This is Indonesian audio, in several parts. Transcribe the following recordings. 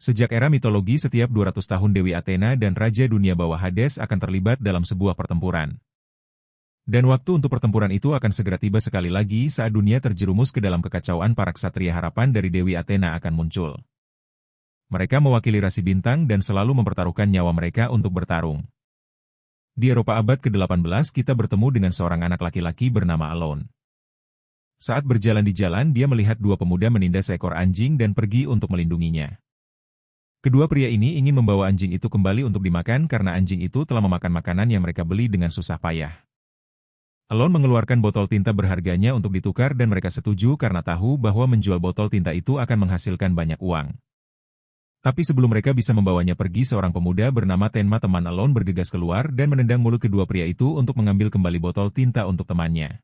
Sejak era mitologi setiap 200 tahun Dewi Athena dan Raja Dunia Bawah Hades akan terlibat dalam sebuah pertempuran. Dan waktu untuk pertempuran itu akan segera tiba sekali lagi saat dunia terjerumus ke dalam kekacauan. Para ksatria harapan dari Dewi Athena akan muncul. Mereka mewakili rasi bintang dan selalu mempertaruhkan nyawa mereka untuk bertarung. Di Eropa abad ke-18 kita bertemu dengan seorang anak laki-laki bernama Alone. Saat berjalan di jalan dia melihat dua pemuda menindas seekor anjing dan pergi untuk melindunginya. Kedua pria ini ingin membawa anjing itu kembali untuk dimakan karena anjing itu telah memakan makanan yang mereka beli dengan susah payah. Alone mengeluarkan botol tinta berharganya untuk ditukar dan mereka setuju karena tahu bahwa menjual botol tinta itu akan menghasilkan banyak uang. Tapi sebelum mereka bisa membawanya pergi, seorang pemuda bernama Tenma teman Alone bergegas keluar dan menendang mulut kedua pria itu untuk mengambil kembali botol tinta untuk temannya.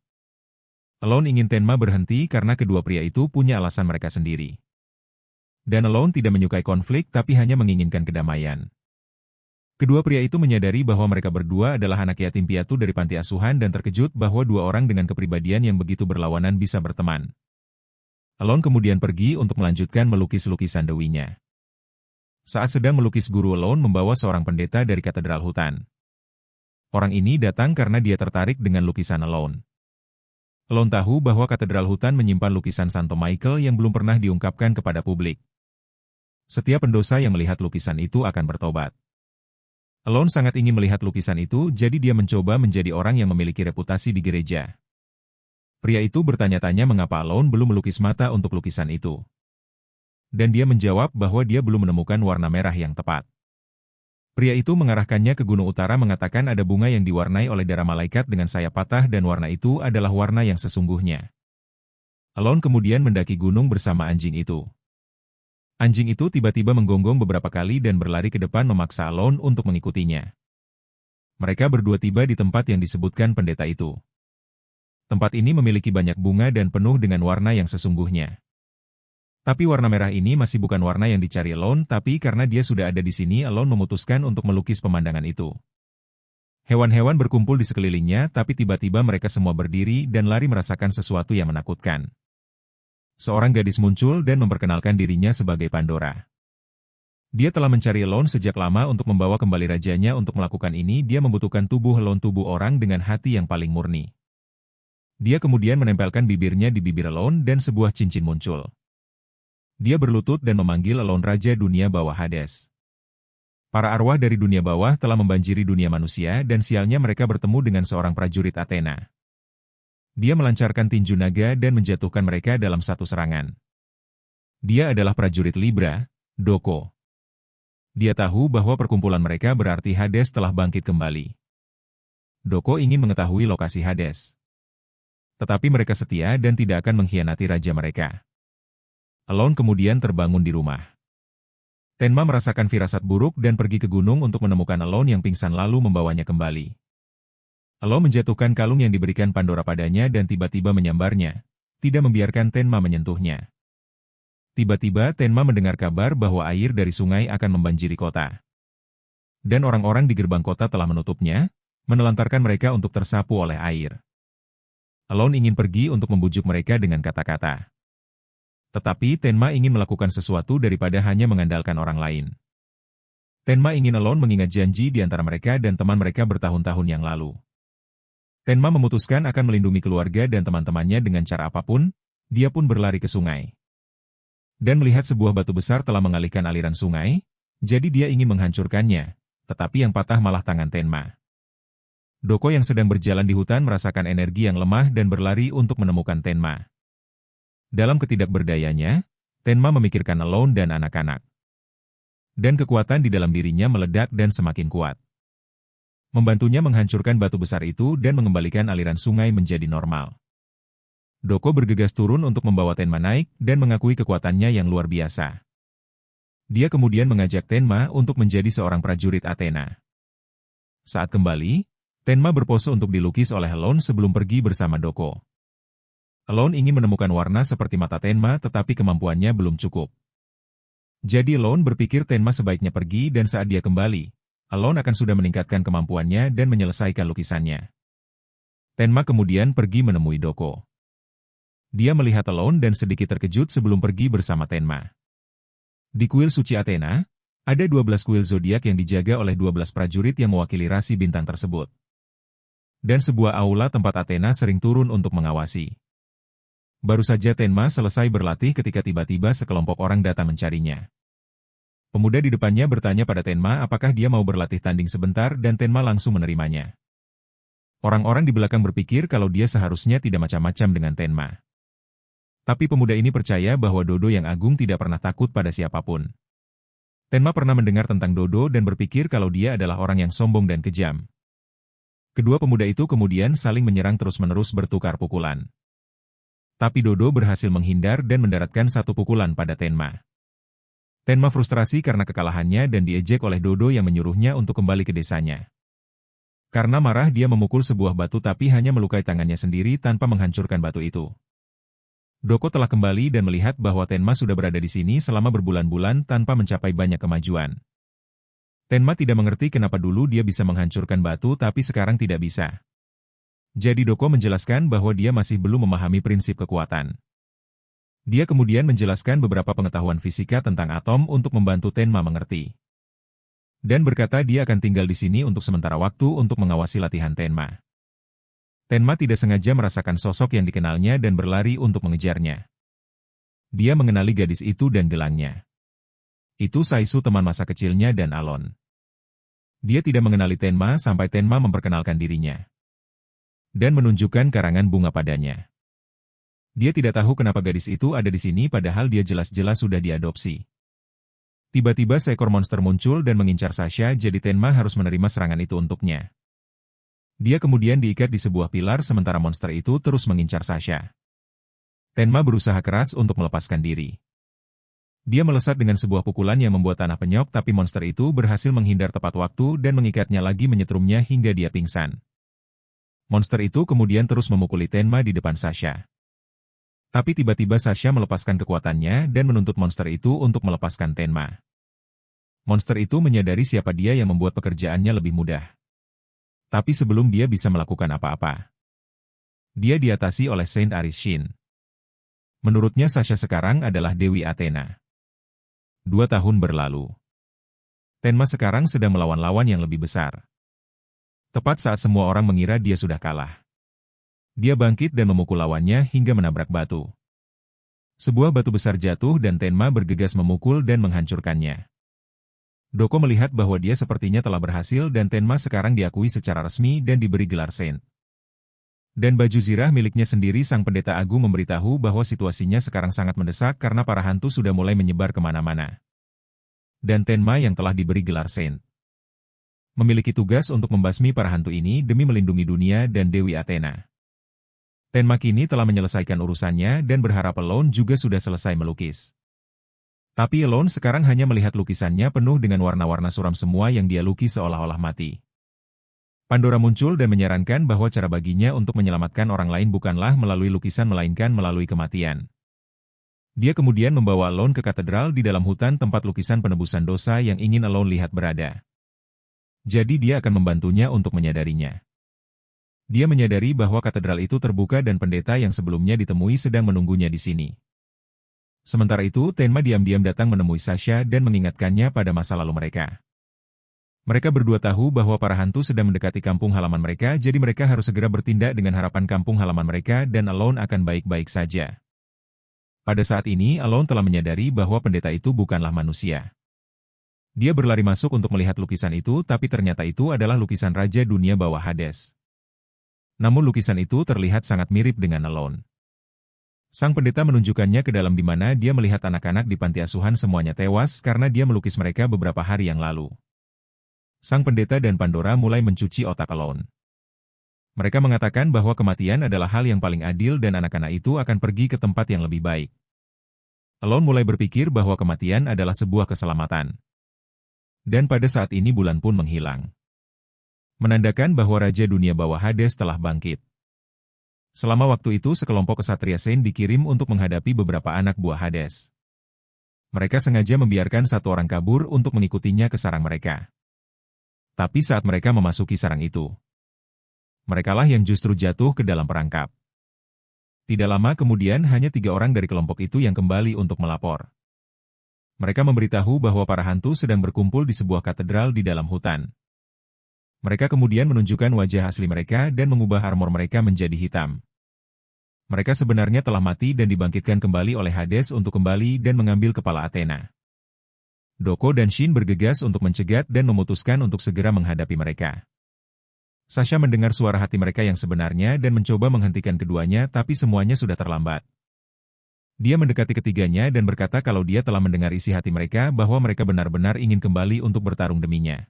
Alone ingin Tenma berhenti karena kedua pria itu punya alasan mereka sendiri. Dan Alone tidak menyukai konflik tapi hanya menginginkan kedamaian. Kedua pria itu menyadari bahwa mereka berdua adalah anak yatim piatu dari panti asuhan dan terkejut bahwa dua orang dengan kepribadian yang begitu berlawanan bisa berteman. Alone kemudian pergi untuk melanjutkan melukis lukisan dewinya. Saat sedang melukis, guru Alone membawa seorang pendeta dari katedral hutan. Orang ini datang karena dia tertarik dengan lukisan Alone. Alone tahu bahwa katedral hutan menyimpan lukisan Santo Michael yang belum pernah diungkapkan kepada publik. Setiap pendosa yang melihat lukisan itu akan bertobat. Alone sangat ingin melihat lukisan itu, jadi dia mencoba menjadi orang yang memiliki reputasi di gereja. Pria itu bertanya-tanya mengapa Alone belum melukis mata untuk lukisan itu. Dan dia menjawab bahwa dia belum menemukan warna merah yang tepat. Pria itu mengarahkannya ke gunung utara, mengatakan ada bunga yang diwarnai oleh darah malaikat dengan sayap patah dan warna itu adalah warna yang sesungguhnya. Alone kemudian mendaki gunung bersama anjing itu. Anjing itu tiba-tiba menggonggong beberapa kali dan berlari ke depan memaksa Alone untuk mengikutinya. Mereka berdua tiba di tempat yang disebutkan pendeta itu. Tempat ini memiliki banyak bunga dan penuh dengan warna yang sesungguhnya. Tapi warna merah ini masih bukan warna yang dicari Alone, tapi karena dia sudah ada di sini, Alone memutuskan untuk melukis pemandangan itu. Hewan-hewan berkumpul di sekelilingnya, tapi tiba-tiba mereka semua berdiri dan lari merasakan sesuatu yang menakutkan. Seorang gadis muncul dan memperkenalkan dirinya sebagai Pandora. Dia telah mencari Alone sejak lama untuk membawa kembali rajanya. Untuk melakukan ini, dia membutuhkan tubuh Alone, tubuh orang dengan hati yang paling murni. Dia kemudian menempelkan bibirnya di bibir Alone dan sebuah cincin muncul. Dia berlutut dan memanggil Alone Raja Dunia Bawah Hades. Para arwah dari dunia bawah telah membanjiri dunia manusia dan sialnya mereka bertemu dengan seorang prajurit Athena. Dia melancarkan tinju naga dan menjatuhkan mereka dalam satu serangan. Dia adalah prajurit Libra, Doko. Dia tahu bahwa perkumpulan mereka berarti Hades telah bangkit kembali. Doko ingin mengetahui lokasi Hades. Tetapi mereka setia dan tidak akan mengkhianati raja mereka. Alone kemudian terbangun di rumah. Tenma merasakan firasat buruk dan pergi ke gunung untuk menemukan Alone yang pingsan lalu membawanya kembali. Alone menjatuhkan kalung yang diberikan Pandora padanya dan tiba-tiba menyambarnya, tidak membiarkan Tenma menyentuhnya. Tiba-tiba Tenma mendengar kabar bahwa air dari sungai akan membanjiri kota. Dan orang-orang di gerbang kota telah menutupnya, menelantarkan mereka untuk tersapu oleh air. Alone ingin pergi untuk membujuk mereka dengan kata-kata. Tetapi Tenma ingin melakukan sesuatu daripada hanya mengandalkan orang lain. Tenma ingin Alone mengingat janji di antara mereka dan teman mereka bertahun-tahun yang lalu. Tenma memutuskan akan melindungi keluarga dan teman-temannya dengan cara apapun, dia pun berlari ke sungai. Dan melihat sebuah batu besar telah mengalihkan aliran sungai, jadi dia ingin menghancurkannya, tetapi yang patah malah tangan Tenma. Doko yang sedang berjalan di hutan merasakan energi yang lemah dan berlari untuk menemukan Tenma. Dalam ketidakberdayanya, Tenma memikirkan Alone dan anak-anak. Dan kekuatan di dalam dirinya meledak dan semakin kuat. Membantunya menghancurkan batu besar itu dan mengembalikan aliran sungai menjadi normal. Doko bergegas turun untuk membawa Tenma naik dan mengakui kekuatannya yang luar biasa. Dia kemudian mengajak Tenma untuk menjadi seorang prajurit Athena. Saat kembali, Tenma berpose untuk dilukis oleh Alone sebelum pergi bersama Doko. Alone ingin menemukan warna seperti mata Tenma, tetapi kemampuannya belum cukup. Jadi Alone berpikir Tenma sebaiknya pergi dan saat dia kembali, Alone akan sudah meningkatkan kemampuannya dan menyelesaikan lukisannya. Tenma kemudian pergi menemui Doko. Dia melihat Alone dan sedikit terkejut sebelum pergi bersama Tenma. Di kuil suci Athena, ada 12 kuil zodiak yang dijaga oleh 12 prajurit yang mewakili rasi bintang tersebut. Dan sebuah aula tempat Athena sering turun untuk mengawasi. Baru saja Tenma selesai berlatih ketika tiba-tiba sekelompok orang datang mencarinya. Pemuda di depannya bertanya pada Tenma apakah dia mau berlatih tanding sebentar dan Tenma langsung menerimanya. Orang-orang di belakang berpikir kalau dia seharusnya tidak macam-macam dengan Tenma. Tapi pemuda ini percaya bahwa Dodo yang agung tidak pernah takut pada siapapun. Tenma pernah mendengar tentang Dodo dan berpikir kalau dia adalah orang yang sombong dan kejam. Kedua pemuda itu kemudian saling menyerang terus-menerus bertukar pukulan. Tapi Dodo berhasil menghindar dan mendaratkan satu pukulan pada Tenma. Tenma frustrasi karena kekalahannya dan diejek oleh Dodo yang menyuruhnya untuk kembali ke desanya. Karena marah dia memukul sebuah batu tapi hanya melukai tangannya sendiri tanpa menghancurkan batu itu. Doko telah kembali dan melihat bahwa Tenma sudah berada di sini selama berbulan-bulan tanpa mencapai banyak kemajuan. Tenma tidak mengerti kenapa dulu dia bisa menghancurkan batu tapi sekarang tidak bisa. Jadi Doko menjelaskan bahwa dia masih belum memahami prinsip kekuatan. Dia kemudian menjelaskan beberapa pengetahuan fisika tentang atom untuk membantu Tenma mengerti. Dan berkata dia akan tinggal di sini untuk sementara waktu untuk mengawasi latihan Tenma. Tenma tidak sengaja merasakan sosok yang dikenalnya dan berlari untuk mengejarnya. Dia mengenali gadis itu dan gelangnya. Itu Saisu teman masa kecilnya dan Alon. Dia tidak mengenali Tenma sampai Tenma memperkenalkan dirinya. Dan menunjukkan karangan bunga padanya. Dia tidak tahu kenapa gadis itu ada di sini padahal dia jelas-jelas sudah diadopsi. Tiba-tiba seekor monster muncul dan mengincar Sasha jadi Tenma harus menerima serangan itu untuknya. Dia kemudian diikat di sebuah pilar sementara monster itu terus mengincar Sasha. Tenma berusaha keras untuk melepaskan diri. Dia melesat dengan sebuah pukulan yang membuat tanah penyok tapi monster itu berhasil menghindar tepat waktu dan mengikatnya lagi menyetrumnya hingga dia pingsan. Monster itu kemudian terus memukuli Tenma di depan Sasha. Tapi tiba-tiba Sasha melepaskan kekuatannya dan menuntut monster itu untuk melepaskan Tenma. Monster itu menyadari siapa dia yang membuat pekerjaannya lebih mudah. Tapi sebelum dia bisa melakukan apa-apa, dia diatasi oleh Saint Arishin. Menurutnya Sasha sekarang adalah Dewi Athena. 2 tahun berlalu. Tenma sekarang sedang melawan lawan yang lebih besar. Tepat saat semua orang mengira dia sudah kalah. Dia bangkit dan memukul lawannya hingga menabrak batu. Sebuah batu besar jatuh dan Tenma bergegas memukul dan menghancurkannya. Doko melihat bahwa dia sepertinya telah berhasil dan Tenma sekarang diakui secara resmi dan diberi gelar Saint. Dan baju zirah miliknya sendiri sang pendeta agung memberitahu bahwa situasinya sekarang sangat mendesak karena para hantu sudah mulai menyebar kemana-mana. Dan Tenma yang telah diberi gelar Saint memiliki tugas untuk membasmi para hantu ini demi melindungi dunia dan Dewi Athena. Tenma kini telah menyelesaikan urusannya dan berharap Alone juga sudah selesai melukis. Tapi Alone sekarang hanya melihat lukisannya penuh dengan warna-warna suram semua yang dia lukis seolah-olah mati. Pandora muncul dan menyarankan bahwa cara baginya untuk menyelamatkan orang lain bukanlah melalui lukisan melainkan melalui kematian. Dia kemudian membawa Alone ke katedral di dalam hutan tempat lukisan penebusan dosa yang ingin Alone lihat berada. Jadi dia akan membantunya untuk menyadarinya. Dia menyadari bahwa katedral itu terbuka dan pendeta yang sebelumnya ditemui sedang menunggunya di sini. Sementara itu, Tenma diam-diam datang menemui Sasha dan mengingatkannya pada masa lalu mereka. Mereka berdua tahu bahwa para hantu sedang mendekati kampung halaman mereka, jadi mereka harus segera bertindak dengan harapan kampung halaman mereka dan Alone akan baik-baik saja. Pada saat ini, Alone telah menyadari bahwa pendeta itu bukanlah manusia. Dia berlari masuk untuk melihat lukisan itu, tapi ternyata itu adalah lukisan Raja Dunia Bawah Hades. Namun lukisan itu terlihat sangat mirip dengan Alone. Sang pendeta menunjukkannya ke dalam di mana dia melihat anak-anak di panti asuhan semuanya tewas karena dia melukis mereka beberapa hari yang lalu. Sang pendeta dan Pandora mulai mencuci otak Alone. Mereka mengatakan bahwa kematian adalah hal yang paling adil dan anak-anak itu akan pergi ke tempat yang lebih baik. Alone mulai berpikir bahwa kematian adalah sebuah keselamatan. Dan pada saat ini bulan pun menghilang. Menandakan bahwa Raja Dunia Bawah Hades telah bangkit. Selama waktu itu sekelompok kesatria Saint dikirim untuk menghadapi beberapa anak buah Hades. Mereka sengaja membiarkan satu orang kabur untuk mengikutinya ke sarang mereka. Tapi saat mereka memasuki sarang itu, merekalah yang justru jatuh ke dalam perangkap. Tidak lama kemudian hanya 3 orang dari kelompok itu yang kembali untuk melapor. Mereka memberitahu bahwa para hantu sedang berkumpul di sebuah katedral di dalam hutan. Mereka kemudian menunjukkan wajah asli mereka dan mengubah armor mereka menjadi hitam. Mereka sebenarnya telah mati dan dibangkitkan kembali oleh Hades untuk kembali dan mengambil kepala Athena. Doko dan Shin bergegas untuk mencegat dan memutuskan untuk segera menghadapi mereka. Sasha mendengar suara hati mereka yang sebenarnya dan mencoba menghentikan keduanya, tapi semuanya sudah terlambat. Dia mendekati ketiganya dan berkata kalau dia telah mendengar isi hati mereka bahwa mereka benar-benar ingin kembali untuk bertarung deminya.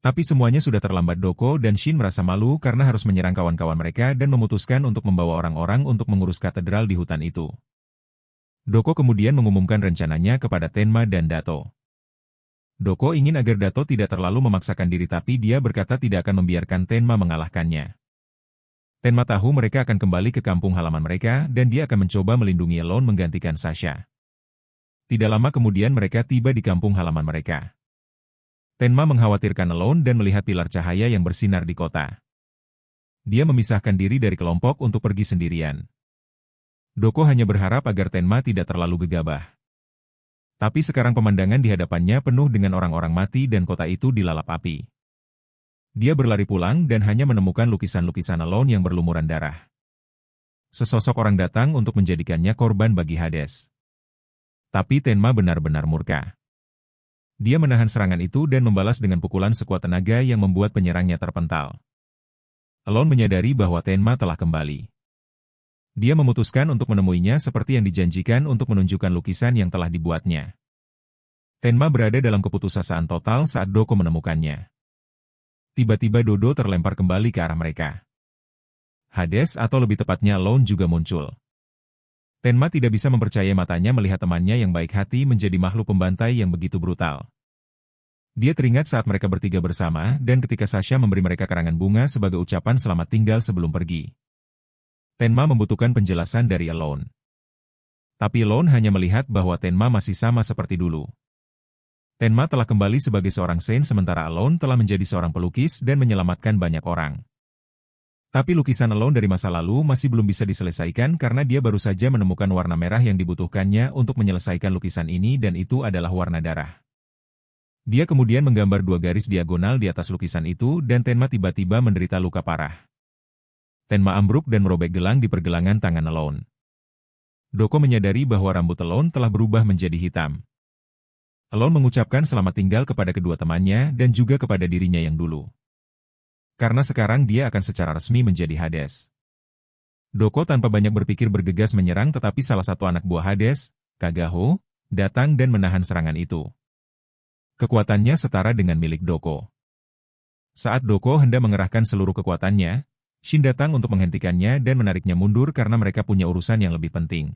Tapi semuanya sudah terlambat. Doko dan Shin merasa malu karena harus menyerang kawan-kawan mereka dan memutuskan untuk membawa orang-orang untuk mengurus katedral di hutan itu. Doko kemudian mengumumkan rencananya kepada Tenma dan Dato. Doko ingin agar Dato tidak terlalu memaksakan diri, tapi dia berkata tidak akan membiarkan Tenma mengalahkannya. Tenma tahu mereka akan kembali ke kampung halaman mereka dan dia akan mencoba melindungi Alone menggantikan Sasha. Tidak lama kemudian mereka tiba di kampung halaman mereka. Tenma mengkhawatirkan Alone dan melihat pilar cahaya yang bersinar di kota. Dia memisahkan diri dari kelompok untuk pergi sendirian. Doko hanya berharap agar Tenma tidak terlalu gegabah. Tapi sekarang pemandangan di hadapannya penuh dengan orang-orang mati dan kota itu dilalap api. Dia berlari pulang dan hanya menemukan lukisan-lukisan Alone yang berlumuran darah. Sesosok orang datang untuk menjadikannya korban bagi Hades. Tapi Tenma benar-benar murka. Dia menahan serangan itu dan membalas dengan pukulan sekuat tenaga yang membuat penyerangnya terpental. Alone menyadari bahwa Tenma telah kembali. Dia memutuskan untuk menemuinya seperti yang dijanjikan untuk menunjukkan lukisan yang telah dibuatnya. Tenma berada dalam keputusasaan total saat Doko menemukannya. Tiba-tiba Dodo terlempar kembali ke arah mereka. Hades atau lebih tepatnya Alone juga muncul. Tenma tidak bisa mempercayai matanya melihat temannya yang baik hati menjadi makhluk pembantai yang begitu brutal. Dia teringat saat mereka bertiga bersama dan ketika Sasha memberi mereka karangan bunga sebagai ucapan selamat tinggal sebelum pergi. Tenma membutuhkan penjelasan dari Alone. Tapi Alone hanya melihat bahwa Tenma masih sama seperti dulu. Tenma telah kembali sebagai seorang saint sementara Alone telah menjadi seorang pelukis dan menyelamatkan banyak orang. Tapi lukisan Alone dari masa lalu masih belum bisa diselesaikan karena dia baru saja menemukan warna merah yang dibutuhkannya untuk menyelesaikan lukisan ini dan itu adalah warna darah. Dia kemudian menggambar 2 garis diagonal di atas lukisan itu dan Tenma tiba-tiba menderita luka parah. Tenma ambruk dan merobek gelang di pergelangan tangan Alone. Doko menyadari bahwa rambut Alone telah berubah menjadi hitam. Alone mengucapkan selamat tinggal kepada kedua temannya dan juga kepada dirinya yang dulu. Karena sekarang dia akan secara resmi menjadi Hades. Doko tanpa banyak berpikir bergegas menyerang tetapi salah satu anak buah Hades, Kagaho, datang dan menahan serangan itu. Kekuatannya setara dengan milik Doko. Saat Doko hendak mengerahkan seluruh kekuatannya, Shin datang untuk menghentikannya dan menariknya mundur karena mereka punya urusan yang lebih penting.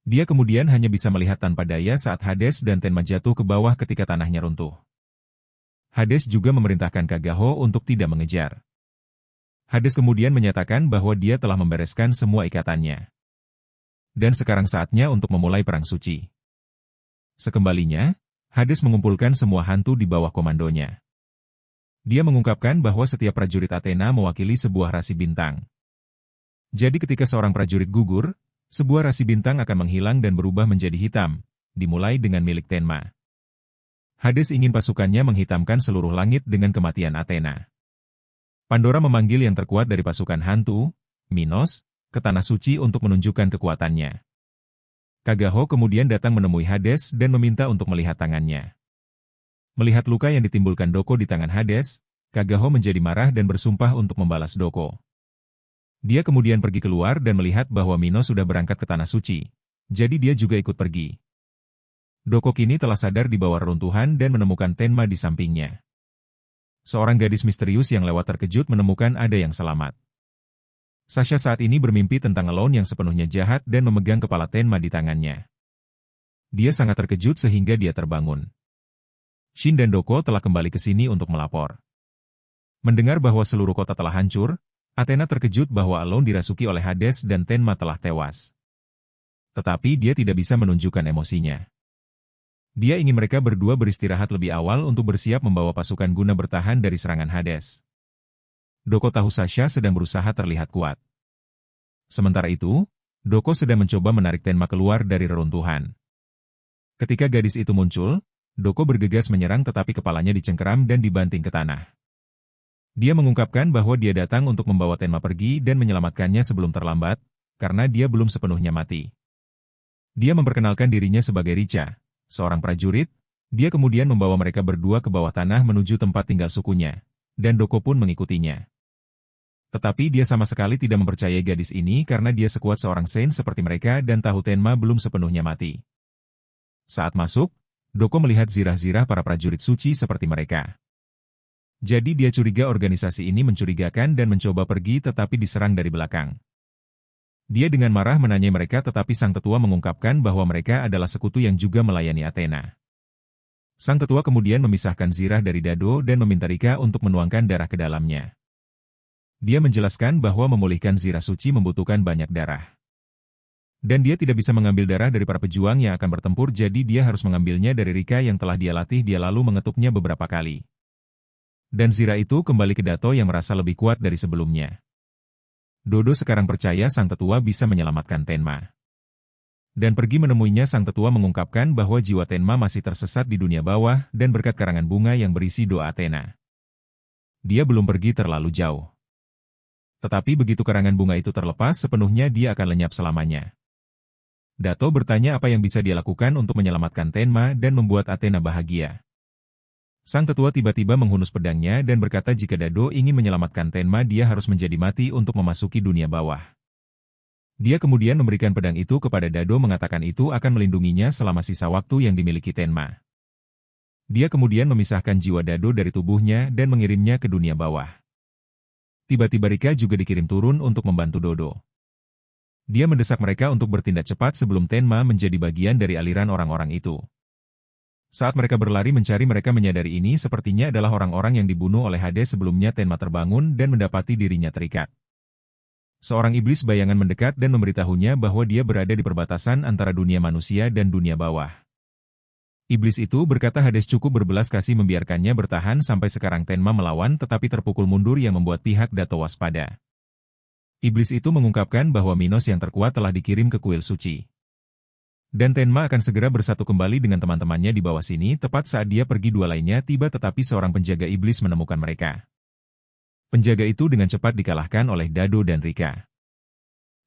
Dia kemudian hanya bisa melihat tanpa daya saat Hades dan Tenma jatuh ke bawah ketika tanahnya runtuh. Hades juga memerintahkan Kagaho untuk tidak mengejar. Hades kemudian menyatakan bahwa dia telah membereskan semua ikatannya. Dan sekarang saatnya untuk memulai perang suci. Sekembalinya, Hades mengumpulkan semua hantu di bawah komandonya. Dia mengungkapkan bahwa setiap prajurit Athena mewakili sebuah rasi bintang. Jadi ketika seorang prajurit gugur, sebuah rasi bintang akan menghilang dan berubah menjadi hitam, dimulai dengan milik Tenma. Hades ingin pasukannya menghitamkan seluruh langit dengan kematian Athena. Pandora memanggil yang terkuat dari pasukan hantu, Minos, ke Tanah Suci untuk menunjukkan kekuatannya. Kagaho kemudian datang menemui Hades dan meminta untuk melihat tangannya. Melihat luka yang ditimbulkan Doko di tangan Hades, Kagaho menjadi marah dan bersumpah untuk membalas Doko. Dia kemudian pergi keluar dan melihat bahwa Minos sudah berangkat ke Tanah Suci, jadi dia juga ikut pergi. Doko kini telah sadar di bawah reruntuhan dan menemukan Tenma di sampingnya. Seorang gadis misterius yang lewat terkejut menemukan ada yang selamat. Sasha saat ini bermimpi tentang Alone yang sepenuhnya jahat dan memegang kepala Tenma di tangannya. Dia sangat terkejut sehingga dia terbangun. Shin dan Doko telah kembali ke sini untuk melapor. Mendengar bahwa seluruh kota telah hancur, Athena terkejut bahwa Alone dirasuki oleh Hades dan Tenma telah tewas. Tetapi dia tidak bisa menunjukkan emosinya. Dia ingin mereka berdua beristirahat lebih awal untuk bersiap membawa pasukan guna bertahan dari serangan Hades. Doko tahu Sasha sedang berusaha terlihat kuat. Sementara itu, Doko sedang mencoba menarik Tenma keluar dari reruntuhan. Ketika gadis itu muncul, Doko bergegas menyerang tetapi kepalanya dicengkeram dan dibanting ke tanah. Dia mengungkapkan bahwa dia datang untuk membawa Tenma pergi dan menyelamatkannya sebelum terlambat, karena dia belum sepenuhnya mati. Dia memperkenalkan dirinya sebagai Richa, seorang prajurit. Dia kemudian membawa mereka berdua ke bawah tanah menuju tempat tinggal sukunya, dan Doko pun mengikutinya. Tetapi dia sama sekali tidak mempercayai gadis ini karena dia sekuat seorang Saint seperti mereka dan tahu Tenma belum sepenuhnya mati. Saat masuk, Doko melihat zirah-zirah para prajurit suci seperti mereka. Jadi dia curiga organisasi ini mencurigakan dan mencoba pergi tetapi diserang dari belakang. Dia dengan marah menanyai mereka tetapi sang tetua mengungkapkan bahwa mereka adalah sekutu yang juga melayani Athena. Sang tetua kemudian memisahkan zirah dari dado dan meminta Rika untuk menuangkan darah ke dalamnya. Dia menjelaskan bahwa memulihkan zirah suci membutuhkan banyak darah. Dan dia tidak bisa mengambil darah dari para pejuang yang akan bertempur jadi dia harus mengambilnya dari Rika yang telah dia latih. Dia lalu mengetuknya beberapa kali. Dan zirah itu kembali ke Dato yang merasa lebih kuat dari sebelumnya. Dodo sekarang percaya sang tetua bisa menyelamatkan Tenma. Dan pergi menemuinya sang tetua mengungkapkan bahwa jiwa Tenma masih tersesat di dunia bawah dan berkat karangan bunga yang berisi doa Athena. Dia belum pergi terlalu jauh. Tetapi begitu karangan bunga itu terlepas sepenuhnya dia akan lenyap selamanya. Dato bertanya apa yang bisa dia lakukan untuk menyelamatkan Tenma dan membuat Athena bahagia. Sang tetua tiba-tiba menghunus pedangnya dan berkata jika Dado ingin menyelamatkan Tenma dia harus menjadi mati untuk memasuki dunia bawah. Dia kemudian memberikan pedang itu kepada Dado mengatakan itu akan melindunginya selama sisa waktu yang dimiliki Tenma. Dia kemudian memisahkan jiwa Dado dari tubuhnya dan mengirimnya ke dunia bawah. Tiba-tiba Rika juga dikirim turun untuk membantu Dodo. Dia mendesak mereka untuk bertindak cepat sebelum Tenma menjadi bagian dari aliran orang-orang itu. Saat mereka berlari mencari mereka menyadari ini sepertinya adalah orang-orang yang dibunuh oleh Hades sebelumnya Tenma terbangun dan mendapati dirinya terikat. Seorang iblis bayangan mendekat dan memberitahunya bahwa dia berada di perbatasan antara dunia manusia dan dunia bawah. Iblis itu berkata Hades cukup berbelas kasih membiarkannya bertahan sampai sekarang Tenma melawan tetapi terpukul mundur yang membuat pihak Dato waspada. Iblis itu mengungkapkan bahwa Minos yang terkuat telah dikirim ke kuil suci. Dan Tenma akan segera bersatu kembali dengan teman-temannya di bawah sini tepat saat dia pergi dua lainnya tiba tetapi seorang penjaga iblis menemukan mereka. Penjaga itu dengan cepat dikalahkan oleh Dado dan Rika.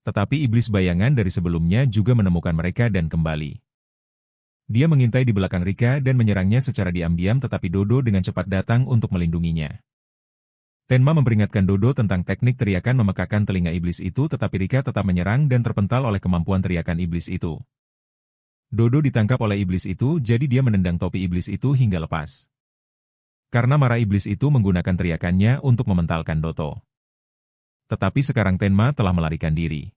Tetapi iblis bayangan dari sebelumnya juga menemukan mereka dan kembali. Dia mengintai di belakang Rika dan menyerangnya secara diam-diam tetapi Dodo dengan cepat datang untuk melindunginya. Tenma memperingatkan Dodo tentang teknik teriakan memekakan telinga iblis itu tetapi Rika tetap menyerang dan terpental oleh kemampuan teriakan iblis itu. Dodo ditangkap oleh iblis itu jadi dia menendang topi iblis itu hingga lepas. Karena marah iblis itu menggunakan teriakannya untuk mementalkan Doto. Tetapi sekarang Tenma telah melarikan diri.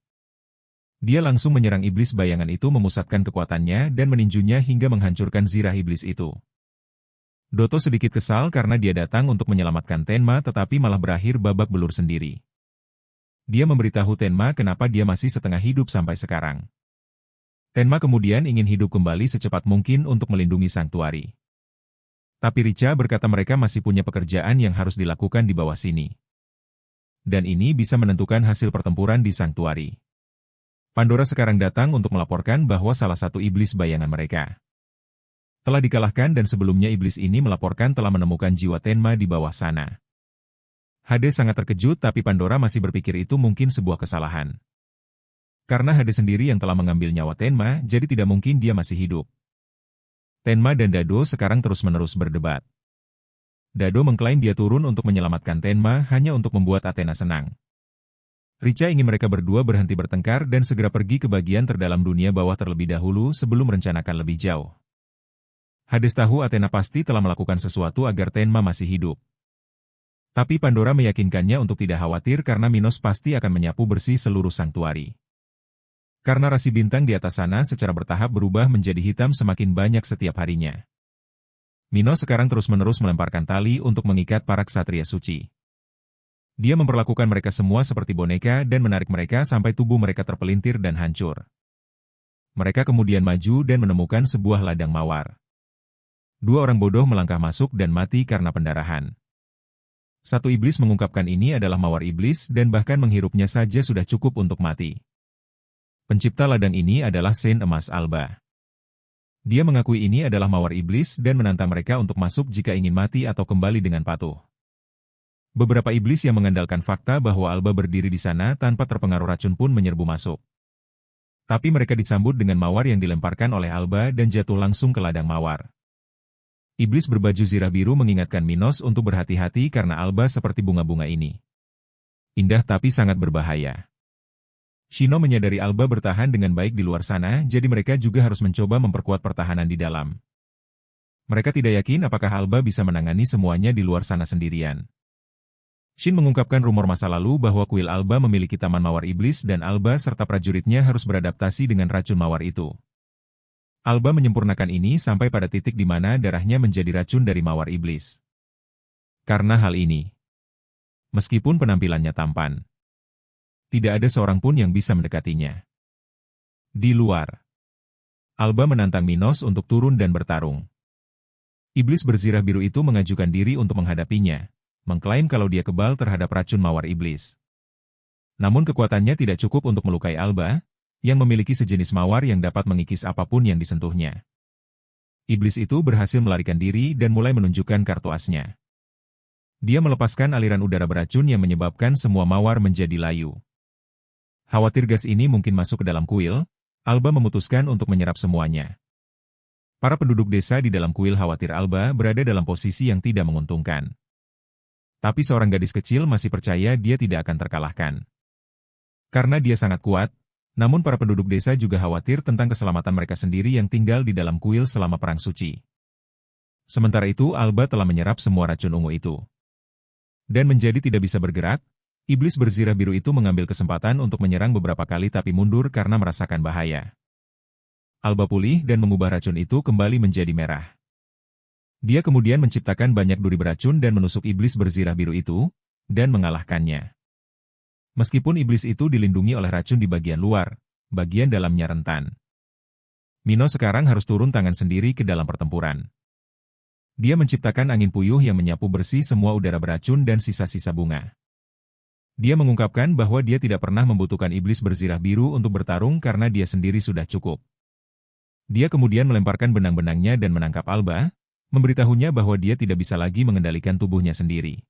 Dia langsung menyerang iblis bayangan itu memusatkan kekuatannya dan meninjunya hingga menghancurkan zirah iblis itu. Doto sedikit kesal karena dia datang untuk menyelamatkan Tenma tetapi malah berakhir babak belur sendiri. Dia memberitahu Tenma kenapa dia masih setengah hidup sampai sekarang. Tenma kemudian ingin hidup kembali secepat mungkin untuk melindungi Sanktuari. Tapi Richa berkata mereka masih punya pekerjaan yang harus dilakukan di bawah sini. Dan ini bisa menentukan hasil pertempuran di Sanktuari. Pandora sekarang datang untuk melaporkan bahwa salah satu iblis bayangan mereka telah dikalahkan dan sebelumnya iblis ini melaporkan telah menemukan jiwa Tenma di bawah sana. Hades sangat terkejut tapi Pandora masih berpikir itu mungkin sebuah kesalahan. Karena Hades sendiri yang telah mengambil nyawa Tenma jadi tidak mungkin dia masih hidup. Tenma dan Dado sekarang terus-menerus berdebat. Dado mengklaim dia turun untuk menyelamatkan Tenma hanya untuk membuat Athena senang. Richa ingin mereka berdua berhenti bertengkar dan segera pergi ke bagian terdalam dunia bawah terlebih dahulu sebelum merencanakan lebih jauh. Hades tahu Athena pasti telah melakukan sesuatu agar Tenma masih hidup. Tapi Pandora meyakinkannya untuk tidak khawatir karena Minos pasti akan menyapu bersih seluruh Sanktuari. Karena rasi bintang di atas sana secara bertahap berubah menjadi hitam semakin banyak setiap harinya. Minos sekarang terus-menerus melemparkan tali untuk mengikat para ksatria suci. Dia memperlakukan mereka semua seperti boneka dan menarik mereka sampai tubuh mereka terpelintir dan hancur. Mereka kemudian maju dan menemukan sebuah ladang mawar. Dua orang bodoh melangkah masuk dan mati karena pendarahan. Satu iblis mengungkapkan ini adalah mawar iblis dan bahkan menghirupnya saja sudah cukup untuk mati. Pencipta ladang ini adalah Saint Emas Alba. Dia mengakui ini adalah mawar iblis dan menantang mereka untuk masuk jika ingin mati atau kembali dengan patuh. Beberapa iblis yang mengandalkan fakta bahwa Alba berdiri di sana tanpa terpengaruh racun pun menyerbu masuk. Tapi mereka disambut dengan mawar yang dilemparkan oleh Alba dan jatuh langsung ke ladang mawar. Iblis berbaju zirah biru mengingatkan Minos untuk berhati-hati karena Alba seperti bunga-bunga ini. Indah tapi sangat berbahaya. Shino menyadari Alba bertahan dengan baik di luar sana, jadi mereka juga harus mencoba memperkuat pertahanan di dalam. Mereka tidak yakin apakah Alba bisa menangani semuanya di luar sana sendirian. Shin mengungkapkan rumor masa lalu bahwa kuil Alba memiliki taman mawar iblis dan Alba serta prajuritnya harus beradaptasi dengan racun mawar itu. Alba menyempurnakan ini sampai pada titik di mana darahnya menjadi racun dari mawar iblis. Karena hal ini, meskipun penampilannya tampan, tidak ada seorang pun yang bisa mendekatinya. Di luar, Alba menantang Minos untuk turun dan bertarung. Iblis berzirah biru itu mengajukan diri untuk menghadapinya, mengklaim kalau dia kebal terhadap racun mawar iblis. Namun kekuatannya tidak cukup untuk melukai Alba, yang memiliki sejenis mawar yang dapat mengikis apapun yang disentuhnya. Iblis itu berhasil melarikan diri dan mulai menunjukkan kartu asnya. Dia melepaskan aliran udara beracun yang menyebabkan semua mawar menjadi layu. Khawatir gas ini mungkin masuk ke dalam kuil, Alba memutuskan untuk menyerap semuanya. Para penduduk desa di dalam kuil khawatir Alba berada dalam posisi yang tidak menguntungkan. Tapi seorang gadis kecil masih percaya dia tidak akan terkalahkan. Karena dia sangat kuat, namun para penduduk desa juga khawatir tentang keselamatan mereka sendiri yang tinggal di dalam kuil selama perang suci. Sementara itu Alba telah menyerap semua racun ungu itu. Dan menjadi tidak bisa bergerak, iblis berzirah biru itu mengambil kesempatan untuk menyerang beberapa kali tapi mundur karena merasakan bahaya. Alba pulih dan mengubah racun itu kembali menjadi merah. Dia kemudian menciptakan banyak duri beracun dan menusuk iblis berzirah biru itu, dan mengalahkannya. Meskipun iblis itu dilindungi oleh racun di bagian luar, bagian dalamnya rentan. Minos sekarang harus turun tangan sendiri ke dalam pertempuran. Dia menciptakan angin puyuh yang menyapu bersih semua udara beracun dan sisa-sisa bunga. Dia mengungkapkan bahwa dia tidak pernah membutuhkan iblis berzirah biru untuk bertarung karena dia sendiri sudah cukup. Dia kemudian melemparkan benang-benangnya dan menangkap Alba, memberitahunya bahwa dia tidak bisa lagi mengendalikan tubuhnya sendiri.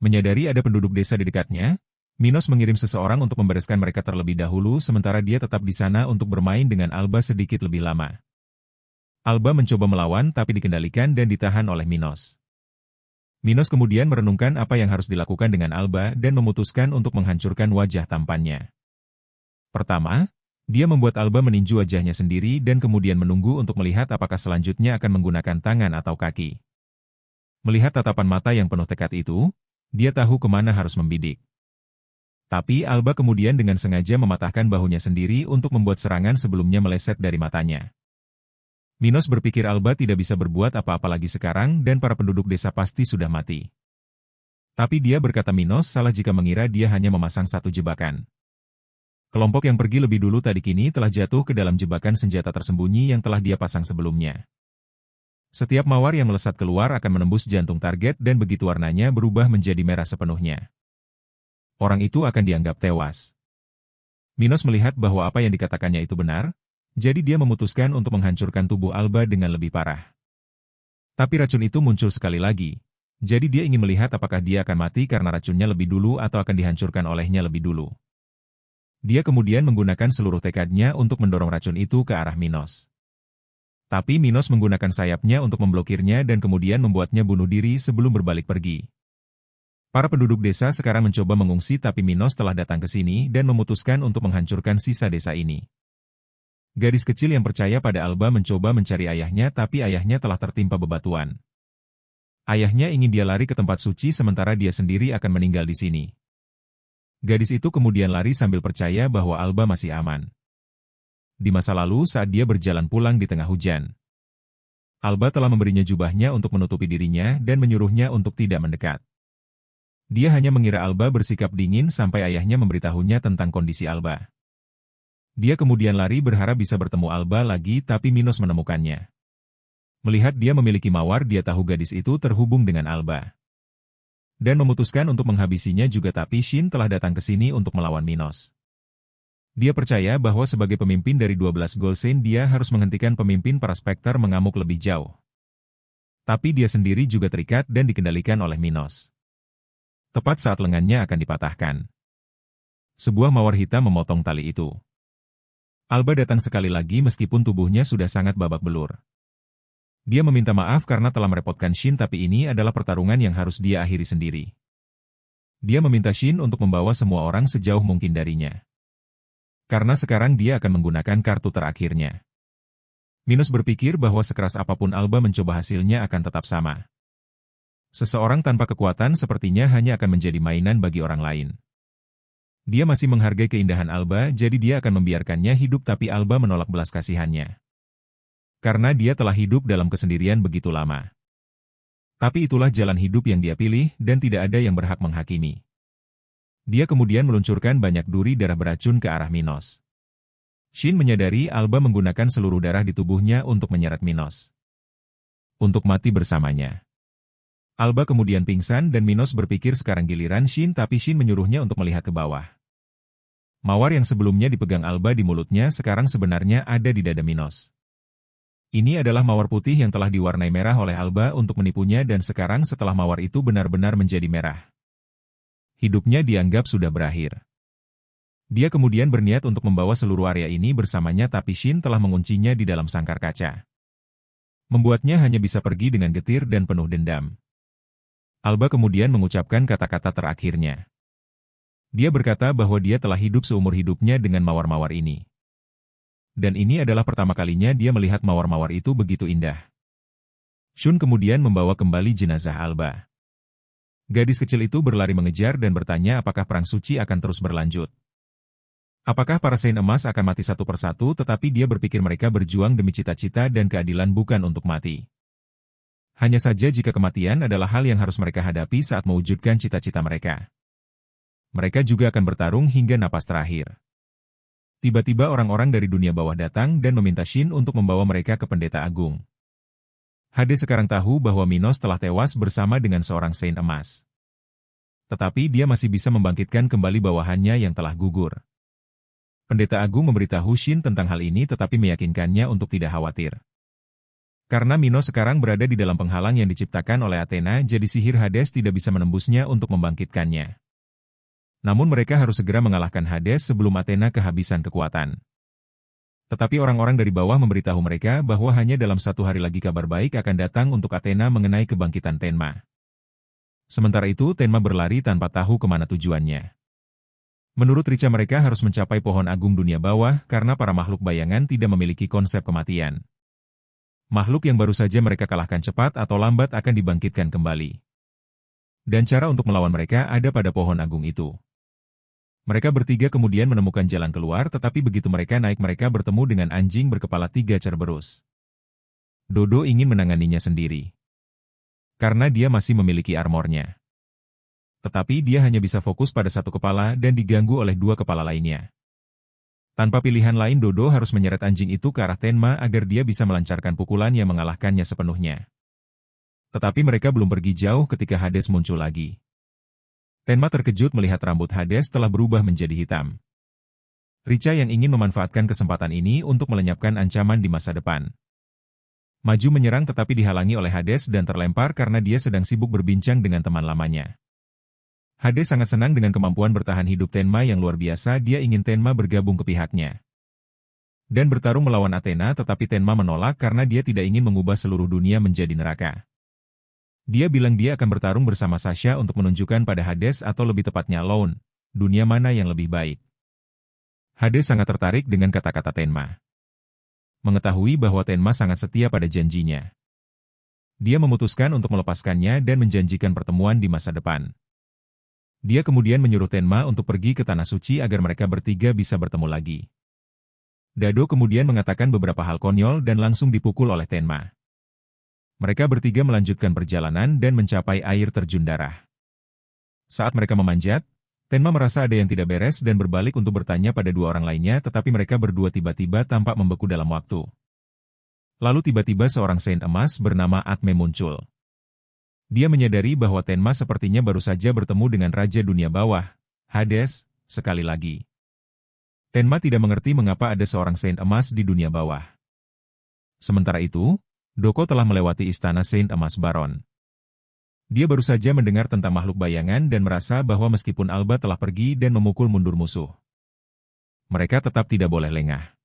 Menyadari ada penduduk desa di dekatnya, Minos mengirim seseorang untuk membereskan mereka terlebih dahulu sementara dia tetap di sana untuk bermain dengan Alba sedikit lebih lama. Alba mencoba melawan tapi dikendalikan dan ditahan oleh Minos. Minos kemudian merenungkan apa yang harus dilakukan dengan Alba dan memutuskan untuk menghancurkan wajah tampannya. Pertama, dia membuat Alba meninju wajahnya sendiri dan kemudian menunggu untuk melihat apakah selanjutnya akan menggunakan tangan atau kaki. Melihat tatapan mata yang penuh tekad itu, dia tahu kemana harus membidik. Tapi Alba kemudian dengan sengaja mematahkan bahunya sendiri untuk membuat serangan sebelumnya meleset dari matanya. Minos berpikir Alba tidak bisa berbuat apa-apa lagi sekarang dan para penduduk desa pasti sudah mati. Tapi dia berkata Minos salah jika mengira dia hanya memasang satu jebakan. Kelompok yang pergi lebih dulu tadi kini telah jatuh ke dalam jebakan senjata tersembunyi yang telah dia pasang sebelumnya. Setiap mawar yang melesat keluar akan menembus jantung target dan begitu warnanya berubah menjadi merah sepenuhnya. Orang itu akan dianggap tewas. Minos melihat bahwa apa yang dikatakannya itu benar, jadi dia memutuskan untuk menghancurkan tubuh Alba dengan lebih parah. Tapi racun itu muncul sekali lagi, jadi dia ingin melihat apakah dia akan mati karena racunnya lebih dulu atau akan dihancurkan olehnya lebih dulu. Dia kemudian menggunakan seluruh tekadnya untuk mendorong racun itu ke arah Minos. Tapi Minos menggunakan sayapnya untuk memblokirnya dan kemudian membuatnya bunuh diri sebelum berbalik pergi. Para penduduk desa sekarang mencoba mengungsi tapi Minos telah datang ke sini dan memutuskan untuk menghancurkan sisa desa ini. Gadis kecil yang percaya pada Alba mencoba mencari ayahnya tapi ayahnya telah tertimpa bebatuan. Ayahnya ingin dia lari ke tempat suci sementara dia sendiri akan meninggal di sini. Gadis itu kemudian lari sambil percaya bahwa Alba masih aman. Di masa lalu saat dia berjalan pulang di tengah hujan, Alba telah memberinya jubahnya untuk menutupi dirinya dan menyuruhnya untuk tidak mendekat. Dia hanya mengira Alba bersikap dingin sampai ayahnya memberitahunya tentang kondisi Alba. Dia kemudian lari berharap bisa bertemu Alba lagi tapi Minos menemukannya. Melihat dia memiliki mawar dia tahu gadis itu terhubung dengan Alba. Dan memutuskan untuk menghabisinya juga tapi Shin telah datang ke sini untuk melawan Minos. Dia percaya bahwa sebagai pemimpin dari 12 Golsen dia harus menghentikan pemimpin para Spectre mengamuk lebih jauh. Tapi dia sendiri juga terikat dan dikendalikan oleh Minos. Tepat saat lengannya akan dipatahkan, sebuah mawar hitam memotong tali itu. Alba datang sekali lagi meskipun tubuhnya sudah sangat babak belur. Dia meminta maaf karena telah merepotkan Shin, tapi ini adalah pertarungan yang harus dia akhiri sendiri. Dia meminta Shin untuk membawa semua orang sejauh mungkin darinya. Karena sekarang dia akan menggunakan kartu terakhirnya. Minos berpikir bahwa sekeras apapun Alba mencoba, hasilnya akan tetap sama. Seseorang tanpa kekuatan sepertinya hanya akan menjadi mainan bagi orang lain. Dia masih menghargai keindahan Alba, jadi dia akan membiarkannya hidup, tapi Alba menolak belas kasihannya. Karena dia telah hidup dalam kesendirian begitu lama. Tapi itulah jalan hidup yang dia pilih dan tidak ada yang berhak menghakimi. Dia kemudian meluncurkan banyak duri darah beracun ke arah Minos. Shin menyadari Alba menggunakan seluruh darah di tubuhnya untuk menyeret Minos. Untuk mati bersamanya. Alba kemudian pingsan dan Minos berpikir sekarang giliran Shin, tapi Shin menyuruhnya untuk melihat ke bawah. Mawar yang sebelumnya dipegang Alba di mulutnya sekarang sebenarnya ada di dada Minos. Ini adalah mawar putih yang telah diwarnai merah oleh Alba untuk menipunya, dan sekarang setelah mawar itu benar-benar menjadi merah, hidupnya dianggap sudah berakhir. Dia kemudian berniat untuk membawa seluruh area ini bersamanya, tapi Shin telah menguncinya di dalam sangkar kaca. Membuatnya hanya bisa pergi dengan getir dan penuh dendam. Alba kemudian mengucapkan kata-kata terakhirnya. Dia berkata bahwa dia telah hidup seumur hidupnya dengan mawar-mawar ini. Dan ini adalah pertama kalinya dia melihat mawar-mawar itu begitu indah. Shun kemudian membawa kembali jenazah Alba. Gadis kecil itu berlari mengejar dan bertanya apakah perang suci akan terus berlanjut. Apakah para Saint Emas akan mati satu persatu, tetapi dia berpikir mereka berjuang demi cita-cita dan keadilan, bukan untuk mati. Hanya saja jika kematian adalah hal yang harus mereka hadapi saat mewujudkan cita-cita mereka. Mereka juga akan bertarung hingga napas terakhir. Tiba-tiba orang-orang dari dunia bawah datang dan meminta Shin untuk membawa mereka ke Pendeta Agung. Hades sekarang tahu bahwa Minos telah tewas bersama dengan seorang Saint Emas. Tetapi dia masih bisa membangkitkan kembali bawahannya yang telah gugur. Pendeta Agung memberitahu Shin tentang hal ini, tetapi meyakinkannya untuk tidak khawatir. Karena Minos sekarang berada di dalam penghalang yang diciptakan oleh Athena, jadi sihir Hades tidak bisa menembusnya untuk membangkitkannya. Namun mereka harus segera mengalahkan Hades sebelum Athena kehabisan kekuatan. Tetapi orang-orang dari bawah memberitahu mereka bahwa hanya dalam 1 hari lagi kabar baik akan datang untuk Athena mengenai kebangkitan Tenma. Sementara itu Tenma berlari tanpa tahu kemana tujuannya. Menurut Richa mereka harus mencapai pohon agung dunia bawah karena para makhluk bayangan tidak memiliki konsep kematian. Makhluk yang baru saja mereka kalahkan cepat atau lambat akan dibangkitkan kembali. Dan cara untuk melawan mereka ada pada pohon agung itu. Mereka bertiga kemudian menemukan jalan keluar, tetapi begitu mereka naik mereka bertemu dengan anjing berkepala 3 Cerberus. Dodo ingin menanganinya sendiri. Karena dia masih memiliki armornya. Tetapi dia hanya bisa fokus pada 1 kepala dan diganggu oleh 2 kepala lainnya. Tanpa pilihan lain Dodo harus menyeret anjing itu ke arah Tenma agar dia bisa melancarkan pukulan yang mengalahkannya sepenuhnya. Tetapi mereka belum pergi jauh ketika Hades muncul lagi. Tenma terkejut melihat rambut Hades telah berubah menjadi hitam. Richa yang ingin memanfaatkan kesempatan ini untuk melenyapkan ancaman di masa depan. Maju menyerang tetapi dihalangi oleh Hades dan terlempar karena dia sedang sibuk berbincang dengan teman lamanya. Hades sangat senang dengan kemampuan bertahan hidup Tenma yang luar biasa, dia ingin Tenma bergabung ke pihaknya. Dan bertarung melawan Athena, tetapi Tenma menolak karena dia tidak ingin mengubah seluruh dunia menjadi neraka. Dia bilang dia akan bertarung bersama Sasha untuk menunjukkan pada Hades, atau lebih tepatnya Lone, dunia mana yang lebih baik. Hades sangat tertarik dengan kata-kata Tenma. Mengetahui bahwa Tenma sangat setia pada janjinya. Dia memutuskan untuk melepaskannya dan menjanjikan pertemuan di masa depan. Dia kemudian menyuruh Tenma untuk pergi ke Tanah Suci agar mereka bertiga bisa bertemu lagi. Dado kemudian mengatakan beberapa hal konyol dan langsung dipukul oleh Tenma. Mereka bertiga melanjutkan perjalanan dan mencapai air terjun darah. Saat mereka memanjat, Tenma merasa ada yang tidak beres dan berbalik untuk bertanya pada 2 orang lainnya, tetapi mereka berdua tiba-tiba tampak membeku dalam waktu. Lalu tiba-tiba seorang Saint Emas bernama Atme muncul. Dia menyadari bahwa Tenma sepertinya baru saja bertemu dengan Raja Dunia Bawah, Hades, sekali lagi. Tenma tidak mengerti mengapa ada seorang Saint Emas di dunia bawah. Sementara itu, Doko telah melewati istana Saint Emas Baron. Dia baru saja mendengar tentang makhluk bayangan dan merasa bahwa meskipun Alba telah pergi dan memukul mundur musuh, mereka tetap tidak boleh lengah.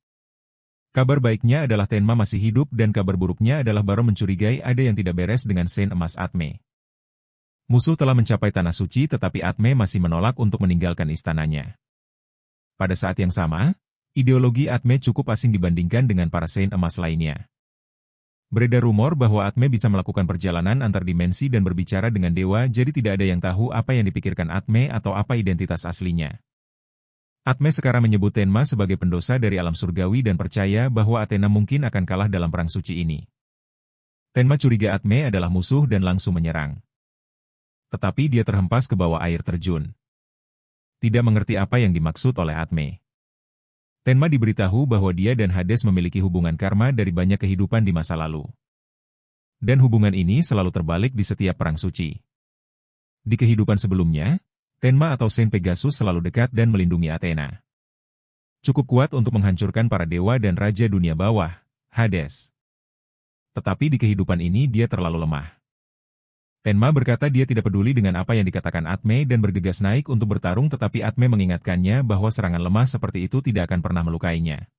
Kabar baiknya adalah Tenma masih hidup dan kabar buruknya adalah Baron mencurigai ada yang tidak beres dengan Saint Emas Atme. Musuh telah mencapai Tanah Suci tetapi Atme masih menolak untuk meninggalkan istananya. Pada saat yang sama, ideologi Atme cukup asing dibandingkan dengan para Saint Emas lainnya. Beredar rumor bahwa Atme bisa melakukan perjalanan antar dimensi dan berbicara dengan dewa, jadi tidak ada yang tahu apa yang dipikirkan Atme atau apa identitas aslinya. Atme sekarang menyebut Tenma sebagai pendosa dari alam surgawi dan percaya bahwa Athena mungkin akan kalah dalam perang suci ini. Tenma curiga Atme adalah musuh dan langsung menyerang. Tetapi dia terhempas ke bawah air terjun. Tidak mengerti apa yang dimaksud oleh Atme. Tenma diberitahu bahwa dia dan Hades memiliki hubungan karma dari banyak kehidupan di masa lalu. Dan hubungan ini selalu terbalik di setiap perang suci. Di kehidupan sebelumnya, Tenma atau Saint Pegasus selalu dekat dan melindungi Athena. Cukup kuat untuk menghancurkan para dewa dan raja dunia bawah, Hades. Tetapi di kehidupan ini dia terlalu lemah. Tenma berkata dia tidak peduli dengan apa yang dikatakan Atme dan bergegas naik untuk bertarung, tetapi Atme mengingatkannya bahwa serangan lemah seperti itu tidak akan pernah melukainya.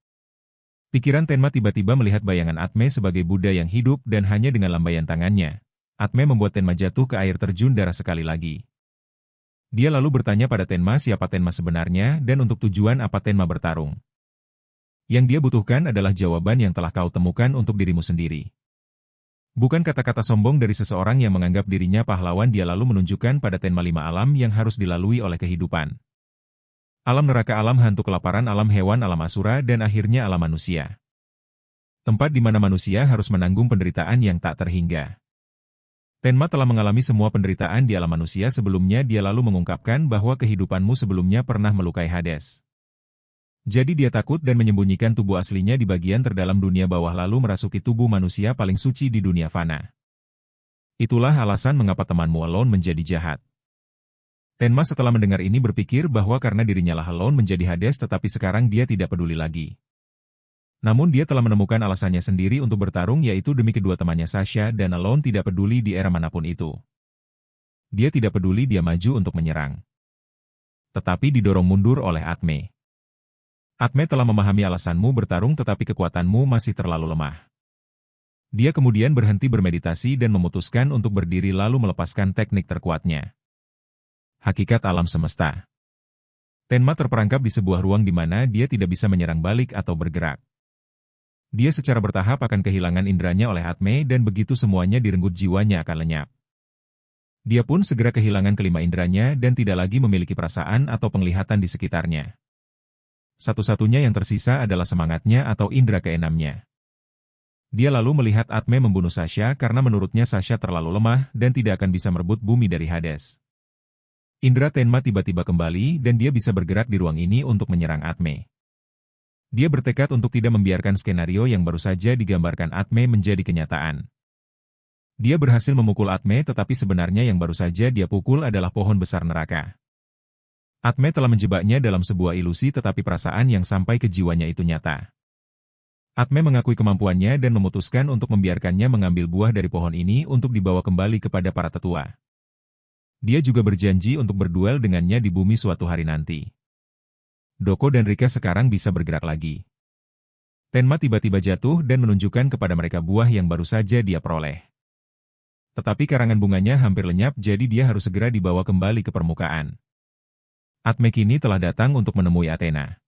Pikiran Tenma tiba-tiba melihat bayangan Atme sebagai Buddha yang hidup dan hanya dengan lambaian tangannya, Atme membuat Tenma jatuh ke air terjun darah sekali lagi. Dia lalu bertanya pada Tenma siapa Tenma sebenarnya dan untuk tujuan apa Tenma bertarung. Yang dia butuhkan adalah jawaban yang telah kau temukan untuk dirimu sendiri. Bukan kata-kata sombong dari seseorang yang menganggap dirinya pahlawan. Dia lalu menunjukkan pada Tenma 5 alam yang harus dilalui oleh kehidupan. Alam neraka, alam hantu, kelaparan, alam hewan, alam asura, dan akhirnya alam manusia. Tempat di mana manusia harus menanggung penderitaan yang tak terhingga. Tenma telah mengalami semua penderitaan di alam manusia sebelumnya. Dia lalu mengungkapkan bahwa kehidupanmu sebelumnya pernah melukai Hades. Jadi dia takut dan menyembunyikan tubuh aslinya di bagian terdalam dunia bawah lalu merasuki tubuh manusia paling suci di dunia fana. Itulah alasan mengapa temanmu Alone menjadi jahat. Tenma setelah mendengar ini berpikir bahwa karena dirinya lah Alone menjadi Hades, tetapi sekarang dia tidak peduli lagi. Namun dia telah menemukan alasannya sendiri untuk bertarung, yaitu demi kedua temannya Sasha dan Alone tidak peduli di era manapun itu. Dia tidak peduli dia maju untuk menyerang. Tetapi didorong mundur oleh Atme. Atme telah memahami alasanmu bertarung tetapi kekuatanmu masih terlalu lemah. Dia kemudian berhenti bermeditasi dan memutuskan untuk berdiri lalu melepaskan teknik terkuatnya. Hakikat alam semesta. Tenma terperangkap di sebuah ruang di mana dia tidak bisa menyerang balik atau bergerak. Dia secara bertahap akan kehilangan inderanya oleh Atme dan begitu semuanya direnggut jiwanya akan lenyap. Dia pun segera kehilangan kelima inderanya dan tidak lagi memiliki perasaan atau penglihatan di sekitarnya. Satu-satunya yang tersisa adalah semangatnya atau indera keenamnya. Dia lalu melihat Atme membunuh Sasha karena menurutnya Sasha terlalu lemah dan tidak akan bisa merebut bumi dari Hades. Indera Tenma tiba-tiba kembali dan dia bisa bergerak di ruang ini untuk menyerang Atme. Dia bertekad untuk tidak membiarkan skenario yang baru saja digambarkan Atme menjadi kenyataan. Dia berhasil memukul Atme tetapi sebenarnya yang baru saja dia pukul adalah pohon besar neraka. Atme telah menjebaknya dalam sebuah ilusi tetapi perasaan yang sampai ke jiwanya itu nyata. Atme mengakui kemampuannya dan memutuskan untuk membiarkannya mengambil buah dari pohon ini untuk dibawa kembali kepada para tetua. Dia juga berjanji untuk berduel dengannya di bumi suatu hari nanti. Doko dan Rika sekarang bisa bergerak lagi. Tenma tiba-tiba jatuh dan menunjukkan kepada mereka buah yang baru saja dia peroleh. Tetapi karangan bunganya hampir lenyap, jadi dia harus segera dibawa kembali ke permukaan. Atme kini telah datang untuk menemui Athena.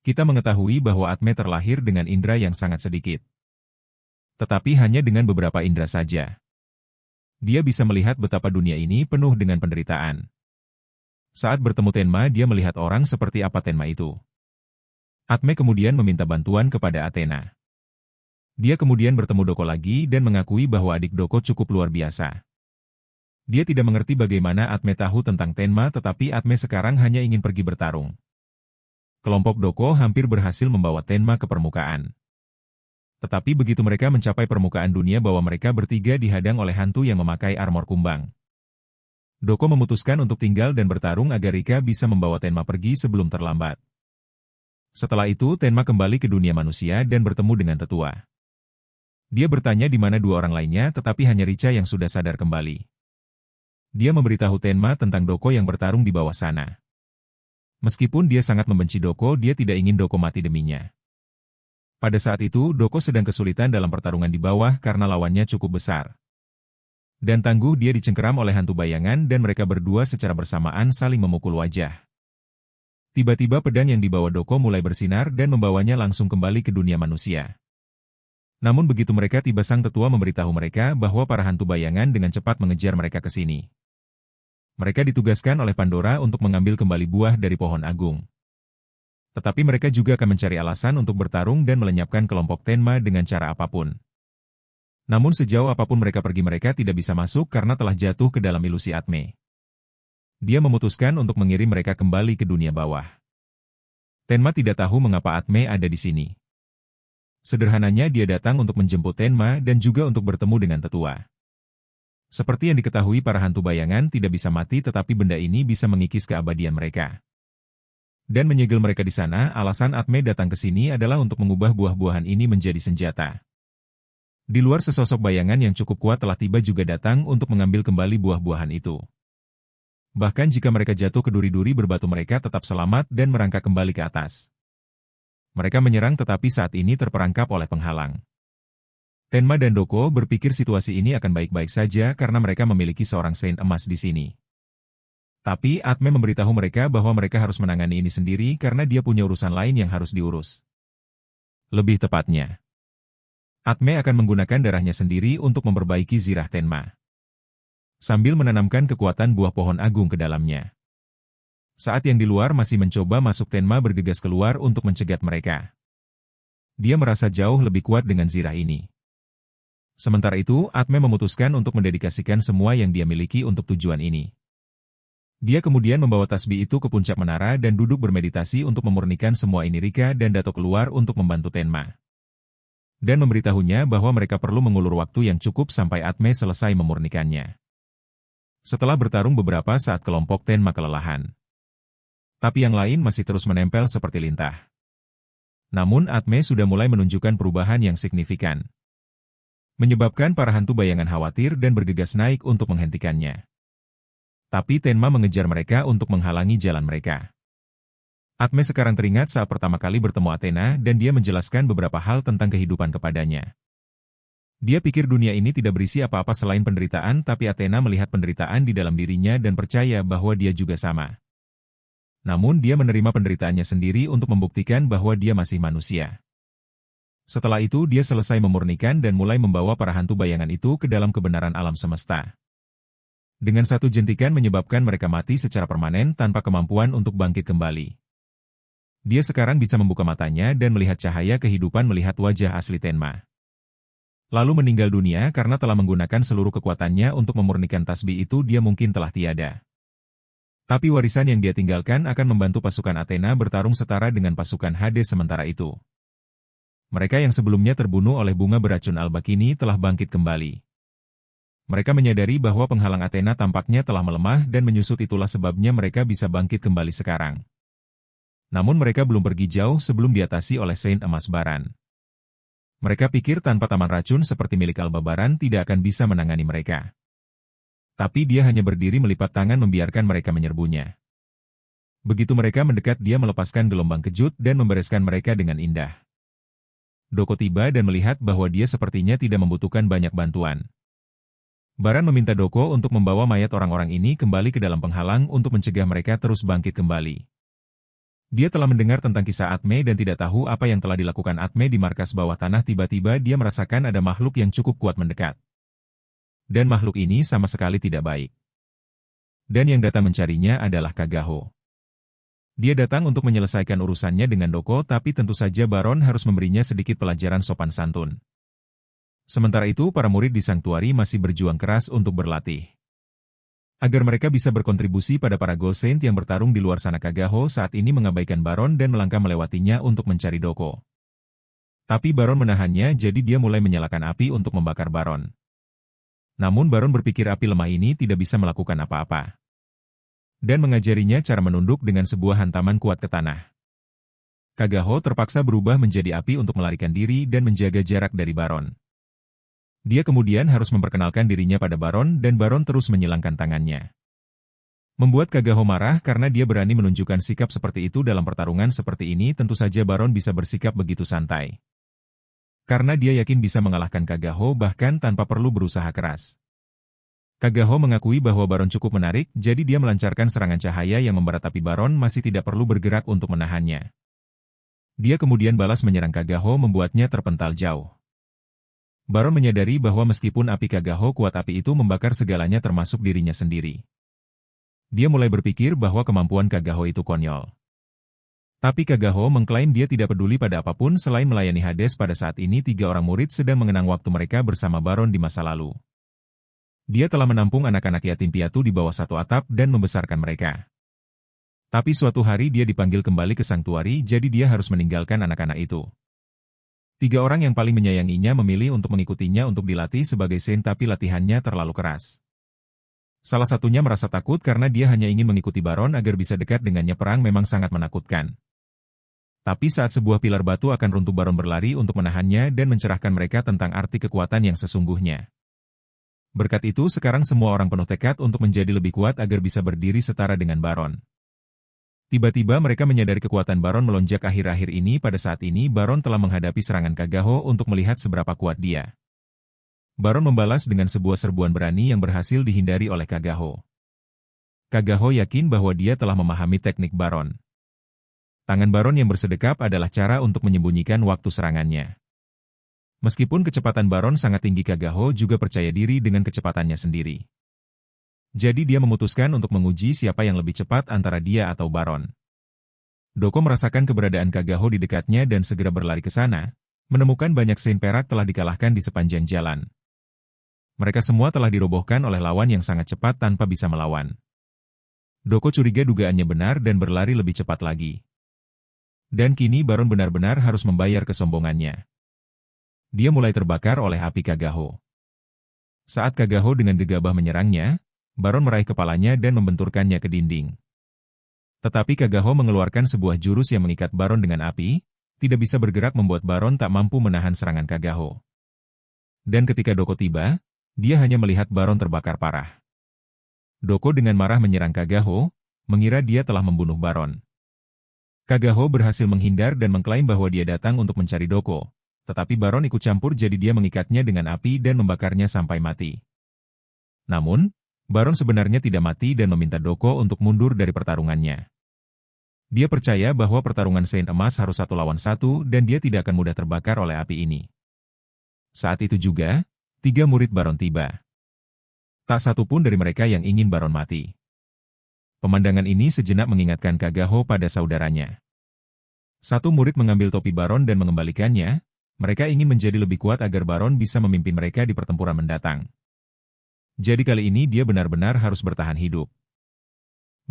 Kita mengetahui bahwa Atme terlahir dengan indera yang sangat sedikit. Tetapi hanya dengan beberapa indera saja. Dia bisa melihat betapa dunia ini penuh dengan penderitaan. Saat bertemu Tenma, dia melihat orang seperti apa Tenma itu. Atme kemudian meminta bantuan kepada Athena. Dia kemudian bertemu Doko lagi dan mengakui bahwa adik Doko cukup luar biasa. Dia tidak mengerti bagaimana Atme tahu tentang Tenma, tetapi Atme sekarang hanya ingin pergi bertarung. Kelompok Doko hampir berhasil membawa Tenma ke permukaan. Tetapi begitu mereka mencapai permukaan dunia bawah, mereka bertiga dihadang oleh hantu yang memakai armor kumbang. Doko memutuskan untuk tinggal dan bertarung agar Rika bisa membawa Tenma pergi sebelum terlambat. Setelah itu Tenma kembali ke dunia manusia dan bertemu dengan tetua. Dia bertanya di mana dua orang lainnya tetapi hanya Richa yang sudah sadar kembali. Dia memberitahu Tenma tentang Doko yang bertarung di bawah sana. Meskipun dia sangat membenci Doko, dia tidak ingin Doko mati deminya. Pada saat itu Doko sedang kesulitan dalam pertarungan di bawah karena lawannya cukup besar. Dan tangguh dia dicengkeram oleh hantu bayangan dan mereka berdua secara bersamaan saling memukul wajah. Tiba-tiba pedang yang dibawa Doko mulai bersinar dan membawanya langsung kembali ke dunia manusia. Namun begitu mereka tiba sang tetua memberitahu mereka bahwa para hantu bayangan dengan cepat mengejar mereka ke sini. Mereka ditugaskan oleh Pandora untuk mengambil kembali buah dari pohon agung. Tetapi mereka juga akan mencari alasan untuk bertarung dan melenyapkan kelompok Tenma dengan cara apapun. Namun sejauh apapun mereka pergi mereka tidak bisa masuk karena telah jatuh ke dalam ilusi Atme. Dia memutuskan untuk mengirim mereka kembali ke dunia bawah. Tenma tidak tahu mengapa Atme ada di sini. Sederhananya dia datang untuk menjemput Tenma dan juga untuk bertemu dengan tetua. Seperti yang diketahui para hantu bayangan tidak bisa mati tetapi benda ini bisa mengikis keabadian mereka. Dan menyegel mereka di sana, alasan Atme datang ke sini adalah untuk mengubah buah-buahan ini menjadi senjata. Di luar sesosok bayangan yang cukup kuat telah tiba juga datang untuk mengambil kembali buah-buahan itu. Bahkan jika mereka jatuh ke duri-duri berbatu mereka tetap selamat dan merangkak kembali ke atas. Mereka menyerang tetapi saat ini terperangkap oleh penghalang. Tenma dan Doko berpikir situasi ini akan baik-baik saja karena mereka memiliki seorang Saint emas di sini. Tapi Atme memberitahu mereka bahwa mereka harus menangani ini sendiri karena dia punya urusan lain yang harus diurus. Lebih tepatnya, Atme akan menggunakan darahnya sendiri untuk memperbaiki zirah Tenma. Sambil menanamkan kekuatan buah pohon agung ke dalamnya. Saat yang di luar masih mencoba masuk Tenma bergegas keluar untuk mencegat mereka. Dia merasa jauh lebih kuat dengan zirah ini. Sementara itu, Atme memutuskan untuk mendedikasikan semua yang dia miliki untuk tujuan ini. Dia kemudian membawa tasbih itu ke puncak menara dan duduk bermeditasi untuk memurnikan semua ini. Rika dan Dato keluar untuk membantu Tenma. Dan memberitahunya bahwa mereka perlu mengulur waktu yang cukup sampai Atme selesai memurnikannya. Setelah bertarung beberapa saat kelompok Tenma kelelahan. Tapi yang lain masih terus menempel seperti lintah. Namun Atme sudah mulai menunjukkan perubahan yang signifikan. Menyebabkan para hantu bayangan khawatir dan bergegas naik untuk menghentikannya. Tapi Tenma mengejar mereka untuk menghalangi jalan mereka. Atme sekarang teringat saat pertama kali bertemu Athena dan dia menjelaskan beberapa hal tentang kehidupan kepadanya. Dia pikir dunia ini tidak berisi apa-apa selain penderitaan tapi Athena melihat penderitaan di dalam dirinya dan percaya bahwa dia juga sama. Namun dia menerima penderitaannya sendiri untuk membuktikan bahwa dia masih manusia. Setelah itu dia selesai memurnikan dan mulai membawa para hantu bayangan itu ke dalam kebenaran alam semesta. Dengan satu jentikan menyebabkan mereka mati secara permanen tanpa kemampuan untuk bangkit kembali. Dia sekarang bisa membuka matanya dan melihat cahaya kehidupan melihat wajah asli Tenma. Lalu meninggal dunia karena telah menggunakan seluruh kekuatannya untuk memurnikan tasbih itu dia mungkin telah tiada. Tapi warisan yang dia tinggalkan akan membantu pasukan Athena bertarung setara dengan pasukan Hades sementara itu. Mereka yang sebelumnya terbunuh oleh bunga beracun Albakini telah bangkit kembali. Mereka menyadari bahwa penghalang Athena tampaknya telah melemah dan menyusut itulah sebabnya mereka bisa bangkit kembali sekarang. Namun mereka belum pergi jauh sebelum diatasi oleh Saint Emas Baran. Mereka pikir tanpa taman racun seperti milik Albabaran tidak akan bisa menangani mereka. Tapi dia hanya berdiri melipat tangan membiarkan mereka menyerbunya. Begitu mereka mendekat dia melepaskan gelombang kejut dan membereskan mereka dengan indah. Doko tiba dan melihat bahwa dia sepertinya tidak membutuhkan banyak bantuan. Baran meminta Doko untuk membawa mayat orang-orang ini kembali ke dalam penghalang untuk mencegah mereka terus bangkit kembali. Dia telah mendengar tentang kisah Atme dan tidak tahu apa yang telah dilakukan Atme di markas bawah tanah. Tiba-tiba dia merasakan ada makhluk yang cukup kuat mendekat. Dan makhluk ini sama sekali tidak baik. Dan yang datang mencarinya adalah Kagaho. Dia datang untuk menyelesaikan urusannya dengan Doko tapi tentu saja Baron harus memberinya sedikit pelajaran sopan santun. Sementara itu para murid di Sanktuari masih berjuang keras untuk berlatih. Agar mereka bisa berkontribusi pada para Gold Saint yang bertarung di luar sana. Kagaho saat ini mengabaikan Baron dan melangkah melewatinya untuk mencari Doko. Tapi Baron menahannya jadi dia mulai menyalakan api untuk membakar Baron. Namun Baron berpikir api lemah ini tidak bisa melakukan apa-apa. Dan mengajarinya cara menunduk dengan sebuah hantaman kuat ke tanah. Kagaho terpaksa berubah menjadi api untuk melarikan diri dan menjaga jarak dari Baron. Dia kemudian harus memperkenalkan dirinya pada Baron dan Baron terus menyilangkan tangannya. Membuat Kagaho marah karena dia berani menunjukkan sikap seperti itu dalam pertarungan seperti ini. Tentu saja Baron bisa bersikap begitu santai. Karena dia yakin bisa mengalahkan Kagaho bahkan tanpa perlu berusaha keras. Kagaho mengakui bahwa Baron cukup menarik, jadi dia melancarkan serangan cahaya yang memberatapi Baron masih tidak perlu bergerak untuk menahannya. Dia kemudian balas menyerang Kagaho membuatnya terpental jauh. Baron menyadari bahwa meskipun api Kagaho kuat, api itu membakar segalanya termasuk dirinya sendiri. Dia mulai berpikir bahwa kemampuan Kagaho itu konyol. Tapi Kagaho mengklaim dia tidak peduli pada apapun selain melayani Hades. Pada saat ini 3 orang murid sedang mengenang waktu mereka bersama Baron di masa lalu. Dia telah menampung anak-anak yatim piatu di bawah satu atap dan membesarkan mereka. Tapi suatu hari dia dipanggil kembali ke Sanctuary, jadi dia harus meninggalkan anak-anak itu. 3 orang yang paling menyayanginya memilih untuk mengikutinya untuk dilatih sebagai Saint, tapi latihannya terlalu keras. Salah satunya merasa takut karena dia hanya ingin mengikuti Baron agar bisa dekat dengannya. Perang memang sangat menakutkan. Tapi saat sebuah pilar batu akan runtuh, Baron berlari untuk menahannya dan mencerahkan mereka tentang arti kekuatan yang sesungguhnya. Berkat itu sekarang semua orang penuh tekad untuk menjadi lebih kuat agar bisa berdiri setara dengan Baron. Tiba-tiba mereka menyadari kekuatan Baron melonjak akhir-akhir ini. Pada saat ini Baron telah menghadapi serangan Kagaho untuk melihat seberapa kuat dia. Baron membalas dengan sebuah serbuan berani yang berhasil dihindari oleh Kagaho. Kagaho yakin bahwa dia telah memahami teknik Baron. Tangan Baron yang bersedekap adalah cara untuk menyembunyikan waktu serangannya. Meskipun kecepatan Baron sangat tinggi, Kagaho juga percaya diri dengan kecepatannya sendiri. Jadi dia memutuskan untuk menguji siapa yang lebih cepat antara dia atau Baron. Doko merasakan keberadaan Kagaho di dekatnya dan segera berlari ke sana, menemukan banyak Saint perak telah dikalahkan di sepanjang jalan. Mereka semua telah dirobohkan oleh lawan yang sangat cepat tanpa bisa melawan. Doko curiga dugaannya benar dan berlari lebih cepat lagi. Dan kini Baron benar-benar harus membayar kesombongannya. Dia mulai terbakar oleh api Kagaho. Saat Kagaho dengan gegabah menyerangnya, Baron meraih kepalanya dan membenturkannya ke dinding. Tetapi Kagaho mengeluarkan sebuah jurus yang mengikat Baron dengan api, tidak bisa bergerak membuat Baron tak mampu menahan serangan Kagaho. Dan ketika Doko tiba, dia hanya melihat Baron terbakar parah. Doko dengan marah menyerang Kagaho, mengira dia telah membunuh Baron. Kagaho berhasil menghindar dan mengklaim bahwa dia datang untuk mencari Doko, tetapi Baron ikut campur jadi dia mengikatnya dengan api dan membakarnya sampai mati. Namun, Baron sebenarnya tidak mati dan meminta Doko untuk mundur dari pertarungannya. Dia percaya bahwa pertarungan Saint Emas harus 1 lawan 1 dan dia tidak akan mudah terbakar oleh api ini. Saat itu juga, 3 murid Baron tiba. Tak satu pun dari mereka yang ingin Baron mati. Pemandangan ini sejenak mengingatkan Kagaho pada saudaranya. 1 murid mengambil topi Baron dan mengembalikannya. Mereka ingin menjadi lebih kuat agar Baron bisa memimpin mereka di pertempuran mendatang. Jadi kali ini dia benar-benar harus bertahan hidup.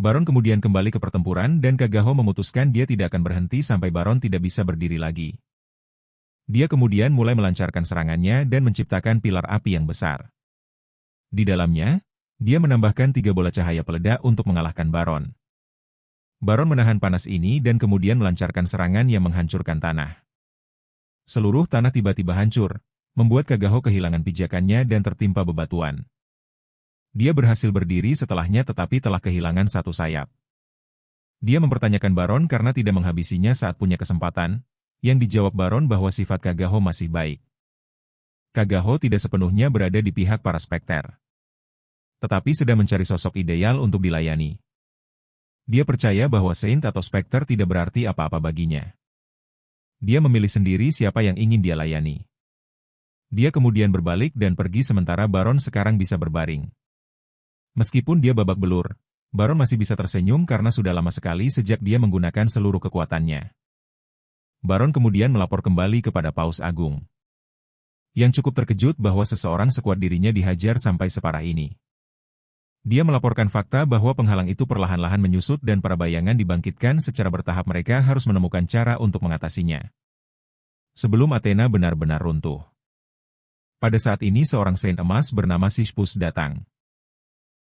Baron kemudian kembali ke pertempuran dan Kagaho memutuskan dia tidak akan berhenti sampai Baron tidak bisa berdiri lagi. Dia kemudian mulai melancarkan serangannya dan menciptakan pilar api yang besar. Di dalamnya, dia menambahkan 3 bola cahaya peledak untuk mengalahkan Baron. Baron menahan panas ini dan kemudian melancarkan serangan yang menghancurkan tanah. Seluruh tanah tiba-tiba hancur, membuat Kagaho kehilangan pijakannya dan tertimpa bebatuan. Dia berhasil berdiri setelahnya tetapi telah kehilangan 1 sayap. Dia mempertanyakan Baron karena tidak menghabisinya saat punya kesempatan, yang dijawab Baron bahwa sifat Kagaho masih baik. Kagaho tidak sepenuhnya berada di pihak para Spekter, tetapi sedang mencari sosok ideal untuk dilayani. Dia percaya bahwa Saint atau Spekter tidak berarti apa-apa baginya. Dia memilih sendiri siapa yang ingin dia layani. Dia kemudian berbalik dan pergi sementara Baron sekarang bisa berbaring. Meskipun dia babak belur, Baron masih bisa tersenyum karena sudah lama sekali sejak dia menggunakan seluruh kekuatannya. Baron kemudian melapor kembali kepada Paus Agung, yang cukup terkejut bahwa seseorang sekuat dirinya dihajar sampai separah ini. Dia melaporkan fakta bahwa penghalang itu perlahan-lahan menyusut dan para bayangan dibangkitkan secara bertahap. Mereka harus menemukan cara untuk mengatasinya sebelum Athena benar-benar runtuh. Pada saat ini seorang Saint emas bernama Sisyphus datang.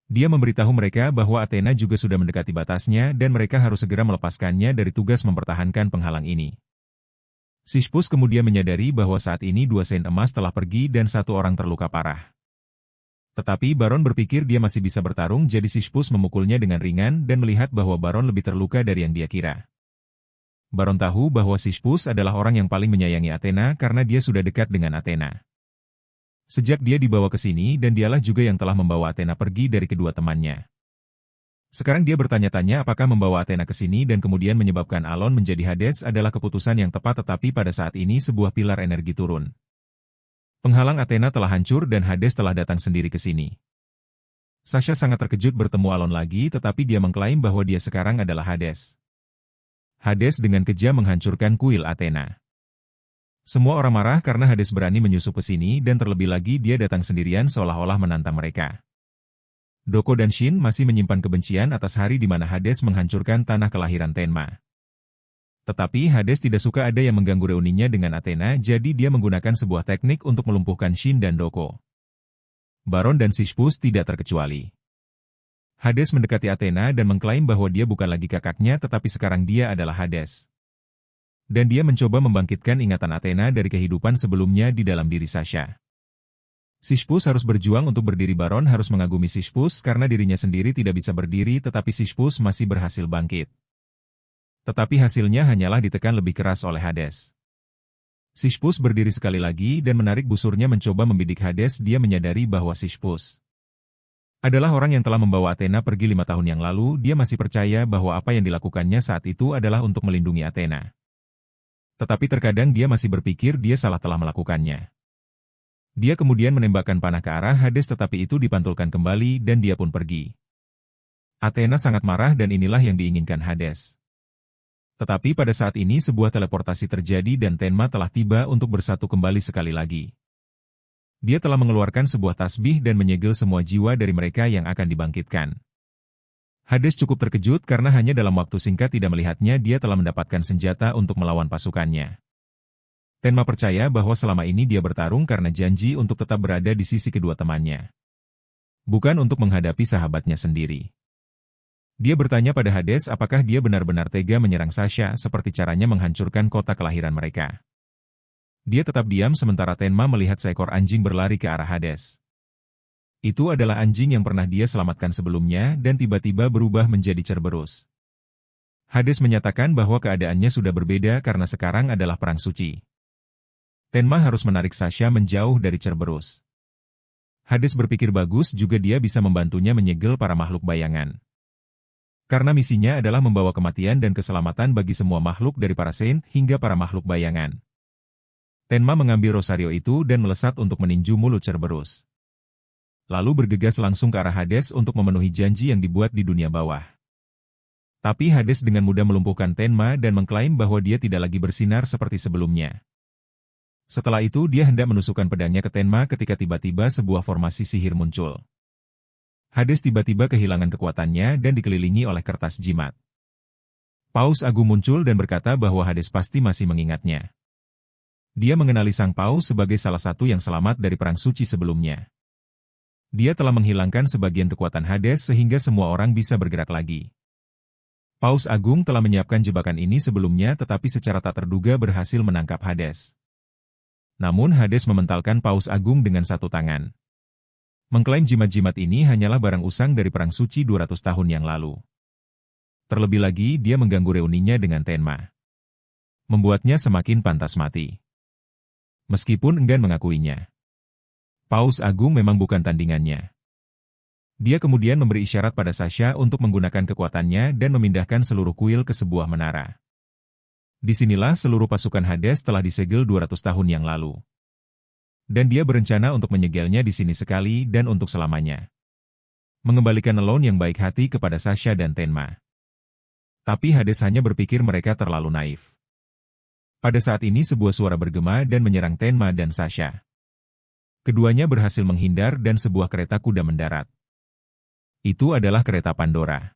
Dia memberitahu mereka bahwa Athena juga sudah mendekati batasnya dan mereka harus segera melepaskannya dari tugas mempertahankan penghalang ini. Sisyphus kemudian menyadari bahwa saat ini dua sein emas telah pergi dan satu orang terluka parah. Tetapi Baron berpikir dia masih bisa bertarung, jadi Sisyphus memukulnya dengan ringan dan melihat bahwa Baron lebih terluka dari yang dia kira. Baron tahu bahwa Sisyphus adalah orang yang paling menyayangi Athena karena dia sudah dekat dengan Athena. Sejak dia dibawa ke sini dan dialah juga yang telah membawa Athena pergi dari kedua temannya. Sekarang dia bertanya-tanya apakah membawa Athena ke sini dan kemudian menyebabkan Alon menjadi Hades adalah keputusan yang tepat, tetapi pada saat ini sebuah pilar energi turun. Penghalang Athena telah hancur dan Hades telah datang sendiri ke sini. Sasha sangat terkejut bertemu Alon lagi, tetapi dia mengklaim bahwa dia sekarang adalah Hades. Hades dengan kejam menghancurkan kuil Athena. Semua orang marah karena Hades berani menyusup ke sini dan terlebih lagi dia datang sendirian seolah-olah menantang mereka. Doko dan Shin masih menyimpan kebencian atas hari di mana Hades menghancurkan tanah kelahiran Tenma. Tetapi Hades tidak suka ada yang mengganggu reuninya dengan Athena, jadi dia menggunakan sebuah teknik untuk melumpuhkan Shin dan Doko. Baron dan Sisyphus tidak terkecuali. Hades mendekati Athena dan mengklaim bahwa dia bukan lagi kakaknya tetapi sekarang dia adalah Hades. Dan dia mencoba membangkitkan ingatan Athena dari kehidupan sebelumnya di dalam diri Sasha. Sisyphus harus berjuang untuk berdiri. Baron harus mengagumi Sisyphus karena dirinya sendiri tidak bisa berdiri, tetapi Sisyphus masih berhasil bangkit. Tetapi hasilnya hanyalah ditekan lebih keras oleh Hades. Sisyphus berdiri sekali lagi dan menarik busurnya mencoba membidik Hades. Dia menyadari bahwa Sisyphus adalah orang yang telah membawa Athena pergi 5 tahun yang lalu. Dia masih percaya bahwa apa yang dilakukannya saat itu adalah untuk melindungi Athena. Tetapi terkadang dia masih berpikir dia salah telah melakukannya. Dia kemudian menembakkan panah ke arah Hades, tetapi itu dipantulkan kembali dan dia pun pergi. Athena sangat marah dan inilah yang diinginkan Hades. Tetapi pada saat ini sebuah teleportasi terjadi dan Tenma telah tiba untuk bersatu kembali sekali lagi. Dia telah mengeluarkan sebuah tasbih dan menyegel semua jiwa dari mereka yang akan dibangkitkan. Hades cukup terkejut karena hanya dalam waktu singkat tidak melihatnya dia telah mendapatkan senjata untuk melawan pasukannya. Tenma percaya bahwa selama ini dia bertarung karena janji untuk tetap berada di sisi kedua temannya. Bukan untuk menghadapi sahabatnya sendiri. Dia bertanya pada Hades apakah dia benar-benar tega menyerang Sasha seperti caranya menghancurkan kota kelahiran mereka. Dia tetap diam sementara Tenma melihat seekor anjing berlari ke arah Hades. Itu adalah anjing yang pernah dia selamatkan sebelumnya dan tiba-tiba berubah menjadi Cerberus. Hades menyatakan bahwa keadaannya sudah berbeda karena sekarang adalah perang suci. Tenma harus menarik Sasha menjauh dari Cerberus. Hades berpikir bagus juga dia bisa membantunya menyegel para makhluk bayangan. Karena misinya adalah membawa kematian dan keselamatan bagi semua makhluk dari para saint hingga para makhluk bayangan. Tenma mengambil rosario itu dan melesat untuk meninju mulut Cerberus. Lalu bergegas langsung ke arah Hades untuk memenuhi janji yang dibuat di dunia bawah. Tapi Hades dengan mudah melumpuhkan Tenma dan mengklaim bahwa dia tidak lagi bersinar seperti sebelumnya. Setelah itu dia hendak menusukkan pedangnya ke Tenma ketika tiba-tiba sebuah formasi sihir muncul. Hades tiba-tiba kehilangan kekuatannya dan dikelilingi oleh kertas jimat. Paus Agung muncul dan berkata bahwa Hades pasti masih mengingatnya. Dia mengenali Sang Paus sebagai salah satu yang selamat dari perang suci sebelumnya. Dia telah menghilangkan sebagian kekuatan Hades sehingga semua orang bisa bergerak lagi. Paus Agung telah menyiapkan jebakan ini sebelumnya tetapi secara tak terduga berhasil menangkap Hades. Namun Hades mementalkan Paus Agung dengan satu tangan. Mengklaim jimat-jimat ini hanyalah barang usang dari perang suci 200 tahun yang lalu. Terlebih lagi dia mengganggu reuninya dengan Tenma. Membuatnya semakin pantas mati. Meskipun enggan mengakuinya. Paus Agung memang bukan tandingannya. Dia kemudian memberi isyarat pada Sasha untuk menggunakan kekuatannya dan memindahkan seluruh kuil ke sebuah menara. Disinilah seluruh pasukan Hades telah disegel 200 tahun yang lalu. Dan dia berencana untuk menyegelnya di sini sekali dan untuk selamanya. Mengembalikan Alone yang baik hati kepada Sasha dan Tenma. Tapi Hades hanya berpikir mereka terlalu naif. Pada saat ini sebuah suara bergema dan menyerang Tenma dan Sasha. Keduanya berhasil menghindar dan sebuah kereta kuda mendarat. Itu adalah kereta Pandora.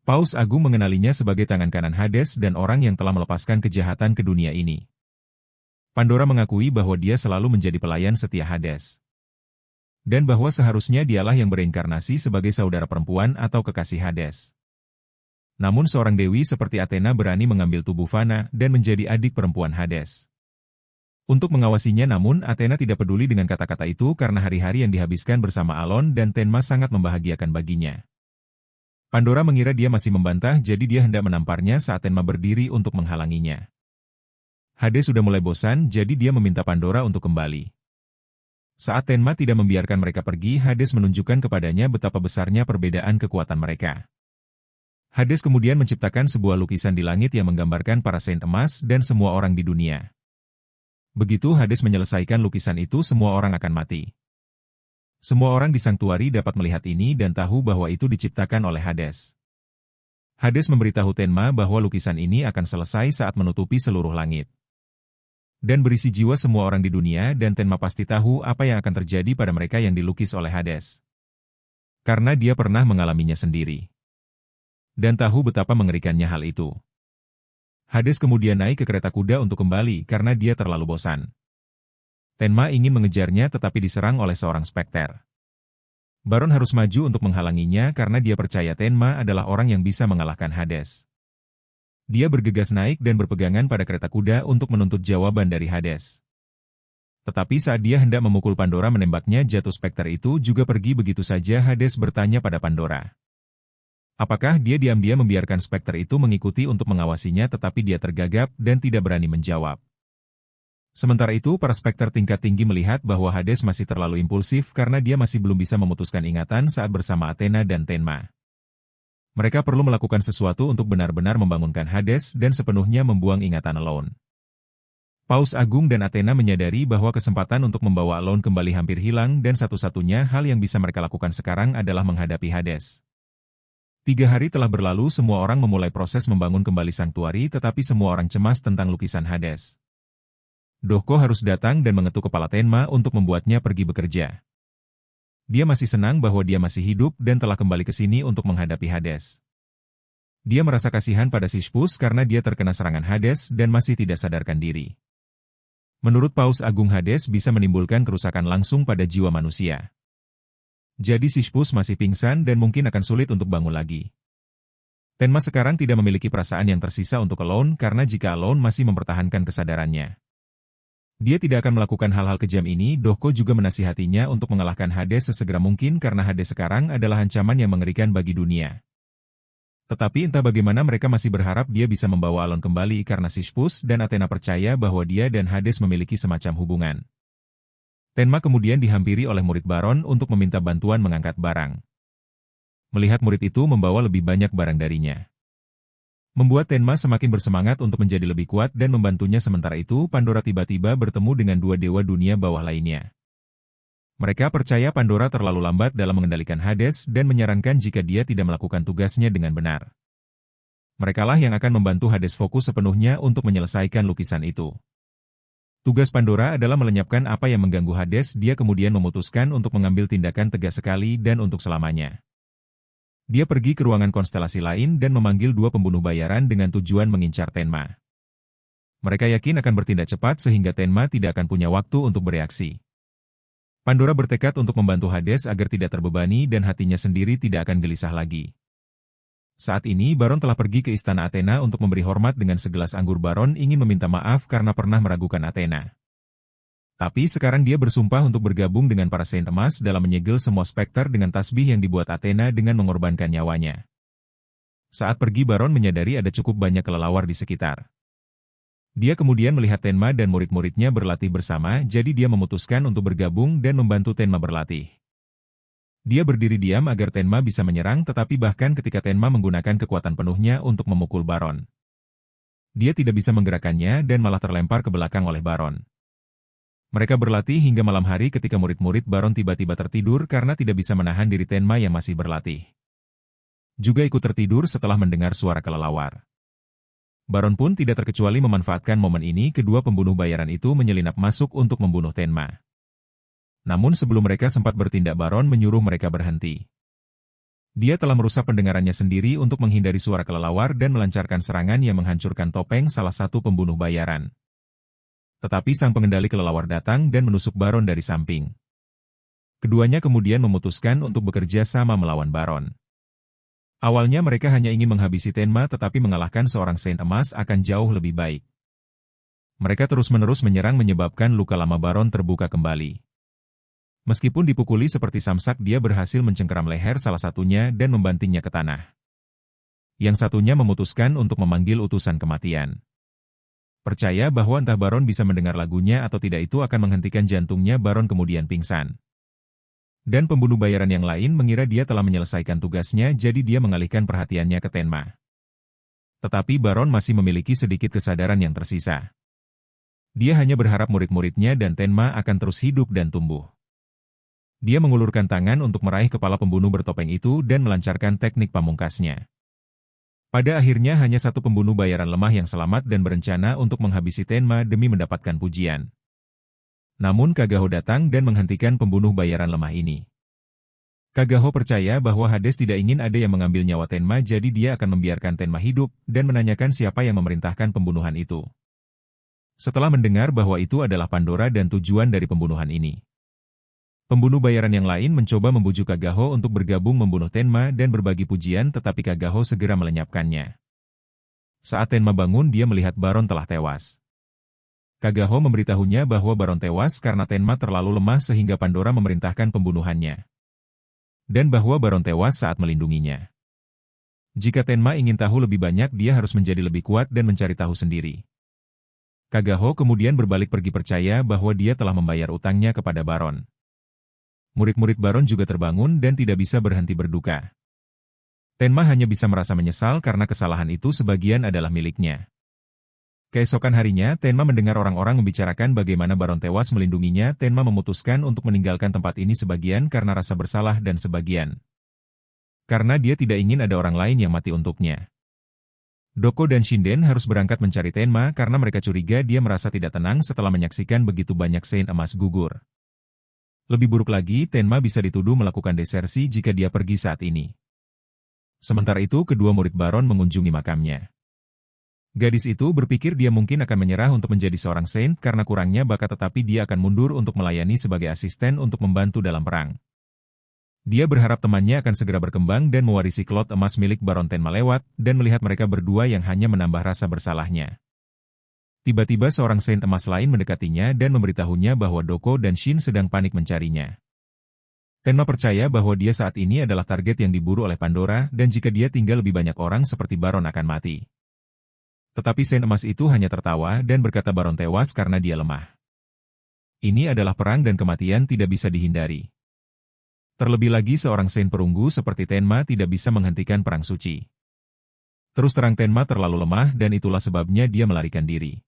Paus Agung mengenalinya sebagai tangan kanan Hades dan orang yang telah melepaskan kejahatan ke dunia ini. Pandora mengakui bahwa dia selalu menjadi pelayan setia Hades. Dan bahwa seharusnya dialah yang bereinkarnasi sebagai saudara perempuan atau kekasih Hades. Namun seorang dewi seperti Athena berani mengambil tubuh Fana dan menjadi adik perempuan Hades. Untuk mengawasinya, namun Athena tidak peduli dengan kata-kata itu karena hari-hari yang dihabiskan bersama Alon dan Tenma sangat membahagiakan baginya. Pandora mengira dia masih membantah, jadi dia hendak menamparnya saat Tenma berdiri untuk menghalanginya. Hades sudah mulai bosan, jadi dia meminta Pandora untuk kembali. Saat Tenma tidak membiarkan mereka pergi, Hades menunjukkan kepadanya betapa besarnya perbedaan kekuatan mereka. Hades kemudian menciptakan sebuah lukisan di langit yang menggambarkan para saint emas dan semua orang di dunia. Begitu Hades menyelesaikan lukisan itu, semua orang akan mati. Semua orang di Sanktuari dapat melihat ini dan tahu bahwa itu diciptakan oleh Hades. Hades memberitahu Tenma bahwa lukisan ini akan selesai saat menutupi seluruh langit. Dan berisi jiwa semua orang di dunia, dan Tenma pasti tahu apa yang akan terjadi pada mereka yang dilukis oleh Hades. Karena dia pernah mengalaminya sendiri. Dan tahu betapa mengerikannya hal itu. Hades kemudian naik ke kereta kuda untuk kembali karena dia terlalu bosan. Tenma ingin mengejarnya tetapi diserang oleh seorang spekter. Baron harus maju untuk menghalanginya karena dia percaya Tenma adalah orang yang bisa mengalahkan Hades. Dia bergegas naik dan berpegangan pada kereta kuda untuk menuntut jawaban dari Hades. Tetapi saat dia hendak memukul Pandora menembaknya, jatuh spekter itu juga pergi begitu saja. Hades bertanya pada Pandora. Apakah dia diam-diam membiarkan spekter itu mengikuti untuk mengawasinya, tetapi dia tergagap dan tidak berani menjawab. Sementara itu para spekter tingkat tinggi melihat bahwa Hades masih terlalu impulsif karena dia masih belum bisa memutuskan ingatan saat bersama Athena dan Tenma. Mereka perlu melakukan sesuatu untuk benar-benar membangunkan Hades dan sepenuhnya membuang ingatan Alone. Paus Agung dan Athena menyadari bahwa kesempatan untuk membawa Alone kembali hampir hilang dan satu-satunya hal yang bisa mereka lakukan sekarang adalah menghadapi Hades. 3 hari telah berlalu, semua orang memulai proses membangun kembali Sanktuari, tetapi semua orang cemas tentang lukisan Hades. Dohko harus datang dan mengetuk kepala Tenma untuk membuatnya pergi bekerja. Dia masih senang bahwa dia masih hidup dan telah kembali ke sini untuk menghadapi Hades. Dia merasa kasihan pada Sisyphus karena dia terkena serangan Hades dan masih tidak sadarkan diri. Menurut Paus Agung, Hades bisa menimbulkan kerusakan langsung pada jiwa manusia. Jadi Sisyphus masih pingsan dan mungkin akan sulit untuk bangun lagi. Tenma sekarang tidak memiliki perasaan yang tersisa untuk Alone karena jika Alone masih mempertahankan kesadarannya, dia tidak akan melakukan hal-hal kejam ini. Dohko juga menasihatinya untuk mengalahkan Hades sesegera mungkin karena Hades sekarang adalah ancaman yang mengerikan bagi dunia. Tetapi entah bagaimana mereka masih berharap dia bisa membawa Alone kembali karena Sisyphus dan Athena percaya bahwa dia dan Hades memiliki semacam hubungan. Tenma kemudian dihampiri oleh murid Baron untuk meminta bantuan mengangkat barang. Melihat murid itu membawa lebih banyak barang darinya, membuat Tenma semakin bersemangat untuk menjadi lebih kuat dan membantunya. Sementara itu, Pandora tiba-tiba bertemu dengan 2 dewa dunia bawah lainnya. Mereka percaya Pandora terlalu lambat dalam mengendalikan Hades dan menyarankan jika dia tidak melakukan tugasnya dengan benar, merekalah yang akan membantu Hades fokus sepenuhnya untuk menyelesaikan lukisan itu. Tugas Pandora adalah melenyapkan apa yang mengganggu Hades. Dia kemudian memutuskan untuk mengambil tindakan tegas sekali dan untuk selamanya. Dia pergi ke ruangan konstelasi lain dan memanggil 2 pembunuh bayaran dengan tujuan mengincar Tenma. Mereka yakin akan bertindak cepat sehingga Tenma tidak akan punya waktu untuk bereaksi. Pandora bertekad untuk membantu Hades agar tidak terbebani dan hatinya sendiri tidak akan gelisah lagi. Saat ini Baron telah pergi ke istana Athena untuk memberi hormat dengan segelas anggur. Baron ingin meminta maaf karena pernah meragukan Athena. Tapi sekarang dia bersumpah untuk bergabung dengan para saint emas dalam menyegel semua spekter dengan tasbih yang dibuat Athena dengan mengorbankan nyawanya. Saat pergi, Baron menyadari ada cukup banyak kelelawar di sekitar. Dia kemudian melihat Tenma dan murid-muridnya berlatih bersama, jadi dia memutuskan untuk bergabung dan membantu Tenma berlatih. Dia berdiri diam agar Tenma bisa menyerang, tetapi bahkan ketika Tenma menggunakan kekuatan penuhnya untuk memukul Baron, dia tidak bisa menggerakkannya dan malah terlempar ke belakang oleh Baron. Mereka berlatih hingga malam hari ketika murid-murid Baron tiba-tiba tertidur karena tidak bisa menahan diri. Tenma yang masih berlatih juga ikut tertidur setelah mendengar suara kelelawar. Baron pun tidak terkecuali memanfaatkan momen ini. Kedua pembunuh bayaran itu menyelinap masuk untuk membunuh Tenma. Namun sebelum mereka sempat bertindak, Baron menyuruh mereka berhenti. Dia telah merusak pendengarannya sendiri untuk menghindari suara kelelawar dan melancarkan serangan yang menghancurkan topeng salah satu pembunuh bayaran. Tetapi sang pengendali kelelawar datang dan menusuk Baron dari samping. Keduanya kemudian memutuskan untuk bekerja sama melawan Baron. Awalnya mereka hanya ingin menghabisi Tenma tetapi mengalahkan seorang Saint Emas akan jauh lebih baik. Mereka terus-menerus menyerang menyebabkan luka lama Baron terbuka kembali. Meskipun dipukuli seperti samsak, dia berhasil mencengkeram leher salah satunya dan membantingnya ke tanah. Yang satunya memutuskan untuk memanggil utusan kematian. Percaya bahwa entah Baron bisa mendengar lagunya atau tidak itu akan menghentikan jantungnya, Baron kemudian pingsan. Dan pembunuh bayaran yang lain mengira dia telah menyelesaikan tugasnya, jadi dia mengalihkan perhatiannya ke Tenma. Tetapi Baron masih memiliki sedikit kesadaran yang tersisa. Dia hanya berharap murid-muridnya dan Tenma akan terus hidup dan tumbuh. Dia mengulurkan tangan untuk meraih kepala pembunuh bertopeng itu dan melancarkan teknik pamungkasnya. Pada akhirnya hanya satu pembunuh bayaran lemah yang selamat dan berencana untuk menghabisi Tenma demi mendapatkan pujian. Namun Kagaho datang dan menghentikan pembunuh bayaran lemah ini. Kagaho percaya bahwa Hades tidak ingin ada yang mengambil nyawa Tenma, jadi dia akan membiarkan Tenma hidup dan menanyakan siapa yang memerintahkan pembunuhan itu. Setelah mendengar bahwa itu adalah Pandora dan tujuan dari pembunuhan ini, pembunuh bayaran yang lain mencoba membujuk Kagaho untuk bergabung membunuh Tenma dan berbagi pujian, tetapi Kagaho segera melenyapkannya. Saat Tenma bangun, dia melihat Baron telah tewas. Kagaho memberitahunya bahwa Baron tewas karena Tenma terlalu lemah sehingga Pandora memerintahkan pembunuhannya. Dan bahwa Baron tewas saat melindunginya. Jika Tenma ingin tahu lebih banyak, dia harus menjadi lebih kuat dan mencari tahu sendiri. Kagaho kemudian berbalik pergi, percaya bahwa dia telah membayar utangnya kepada Baron. Murid-murid Baron juga terbangun dan tidak bisa berhenti berduka. Tenma hanya bisa merasa menyesal karena kesalahan itu sebagian adalah miliknya. Keesokan harinya, Tenma mendengar orang-orang membicarakan bagaimana Baron tewas melindunginya. Tenma memutuskan untuk meninggalkan tempat ini, sebagian karena rasa bersalah dan sebagian karena dia tidak ingin ada orang lain yang mati untuknya. Doko dan Shinden harus berangkat mencari Tenma karena mereka curiga dia merasa tidak tenang setelah menyaksikan begitu banyak Saint Emas gugur. Lebih buruk lagi, Tenma bisa dituduh melakukan desersi jika dia pergi saat ini. Sementara itu, kedua murid Baron mengunjungi makamnya. Gadis itu berpikir dia mungkin akan menyerah untuk menjadi seorang saint karena kurangnya bakat, tetapi dia akan mundur untuk melayani sebagai asisten untuk membantu dalam perang. Dia berharap temannya akan segera berkembang dan mewarisi klot emas milik Baron Tenma lewat, dan melihat mereka berdua yang hanya menambah rasa bersalahnya. Tiba-tiba seorang saint emas lain mendekatinya dan memberitahunya bahwa Doko dan Shin sedang panik mencarinya. Tenma percaya bahwa dia saat ini adalah target yang diburu oleh Pandora, dan jika dia tinggal lebih banyak orang seperti Baron akan mati. Tetapi Saint Emas itu hanya tertawa dan berkata Baron tewas karena dia lemah. Ini adalah perang dan kematian tidak bisa dihindari. Terlebih lagi seorang Saint perunggu seperti Tenma tidak bisa menghentikan perang suci. Terus terang Tenma terlalu lemah dan itulah sebabnya dia melarikan diri.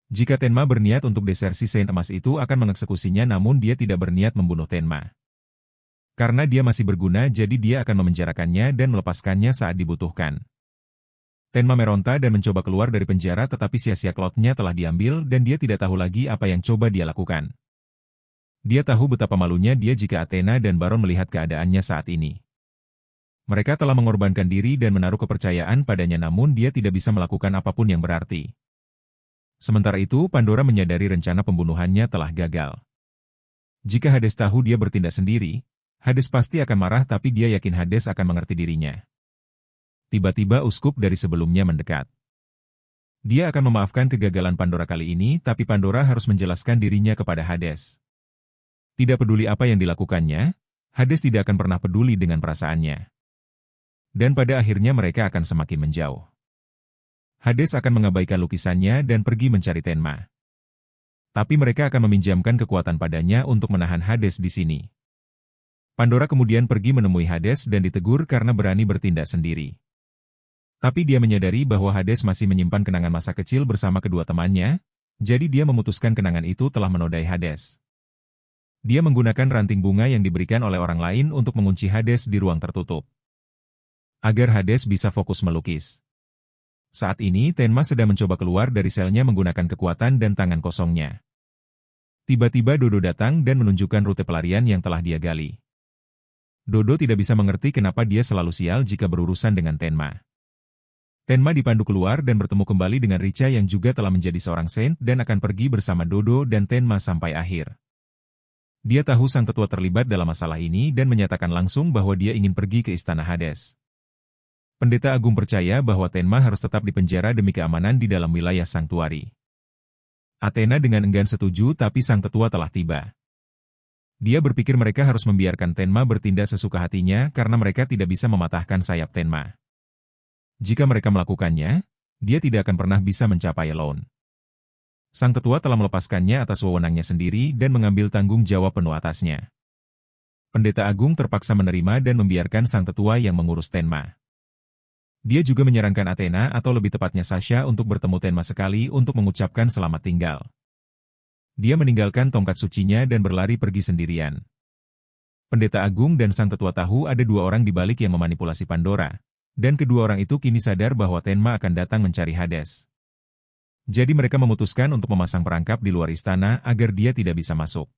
Jika Tenma berniat untuk desersi, Saint Emas itu akan mengeksekusinya, namun dia tidak berniat membunuh Tenma. Karena dia masih berguna, jadi dia akan memenjarakannya dan melepaskannya saat dibutuhkan. Tenma meronta dan mencoba keluar dari penjara, tetapi sia-sia klotnya telah diambil dan dia tidak tahu lagi apa yang coba dia lakukan. Dia tahu betapa malunya dia jika Athena dan Baron melihat keadaannya saat ini. Mereka telah mengorbankan diri dan menaruh kepercayaan padanya, namun dia tidak bisa melakukan apapun yang berarti. Sementara itu, Pandora menyadari rencana pembunuhannya telah gagal. Jika Hades tahu dia bertindak sendiri, Hades pasti akan marah, tapi dia yakin Hades akan mengerti dirinya. Tiba-tiba uskup dari sebelumnya mendekat. Dia akan memaafkan kegagalan Pandora kali ini, tapi Pandora harus menjelaskan dirinya kepada Hades. Tidak peduli apa yang dilakukannya, Hades tidak akan pernah peduli dengan perasaannya. Dan pada akhirnya mereka akan semakin menjauh. Hades akan mengabaikan lukisannya dan pergi mencari Tenma. Tapi mereka akan meminjamkan kekuatan padanya untuk menahan Hades di sini. Pandora kemudian pergi menemui Hades dan ditegur karena berani bertindak sendiri. Tapi dia menyadari bahwa Hades masih menyimpan kenangan masa kecil bersama kedua temannya, jadi dia memutuskan kenangan itu telah menodai Hades. Dia menggunakan ranting bunga yang diberikan oleh orang lain untuk mengunci Hades di ruang tertutup, agar Hades bisa fokus melukis. Saat ini Tenma sedang mencoba keluar dari selnya menggunakan kekuatan dan tangan kosongnya. Tiba-tiba Dodo datang dan menunjukkan rute pelarian yang telah dia gali. Dodo tidak bisa mengerti kenapa dia selalu sial jika berurusan dengan Tenma. Tenma dipandu keluar dan bertemu kembali dengan Richa yang juga telah menjadi seorang saint dan akan pergi bersama Dodo dan Tenma sampai akhir. Dia tahu sang tetua terlibat dalam masalah ini dan menyatakan langsung bahwa dia ingin pergi ke istana Hades. Pendeta Agung percaya bahwa Tenma harus tetap dipenjara demi keamanan di dalam wilayah Sanktuari. Athena dengan enggan setuju tapi sang tetua telah tiba. Dia berpikir mereka harus membiarkan Tenma bertindak sesuka hatinya karena mereka tidak bisa mematahkan sayap Tenma. Jika mereka melakukannya, dia tidak akan pernah bisa mencapai Elone. Sang tetua telah melepaskannya atas wewenangnya sendiri dan mengambil tanggung jawab penuh atasnya. Pendeta Agung terpaksa menerima dan membiarkan sang tetua yang mengurus Tenma. Dia juga menyarankan Athena atau lebih tepatnya Sasha untuk bertemu Tenma sekali untuk mengucapkan selamat tinggal. Dia meninggalkan tongkat sucinya dan berlari pergi sendirian. Pendeta Agung dan sang tetua tahu ada dua orang di balik yang memanipulasi Pandora, dan kedua orang itu kini sadar bahwa Tenma akan datang mencari Hades. Jadi mereka memutuskan untuk memasang perangkap di luar istana agar dia tidak bisa masuk.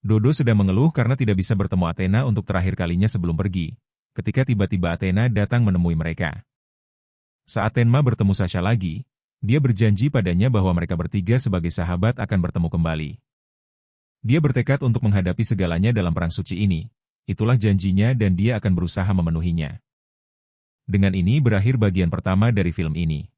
Dodo sedang mengeluh karena tidak bisa bertemu Athena untuk terakhir kalinya sebelum pergi, ketika tiba-tiba Athena datang menemui mereka. Saat Tenma bertemu Sasha lagi, dia berjanji padanya bahwa mereka bertiga sebagai sahabat akan bertemu kembali. Dia bertekad untuk menghadapi segalanya dalam perang suci ini. Itulah janjinya dan dia akan berusaha memenuhinya. Dengan ini berakhir bagian pertama dari film ini.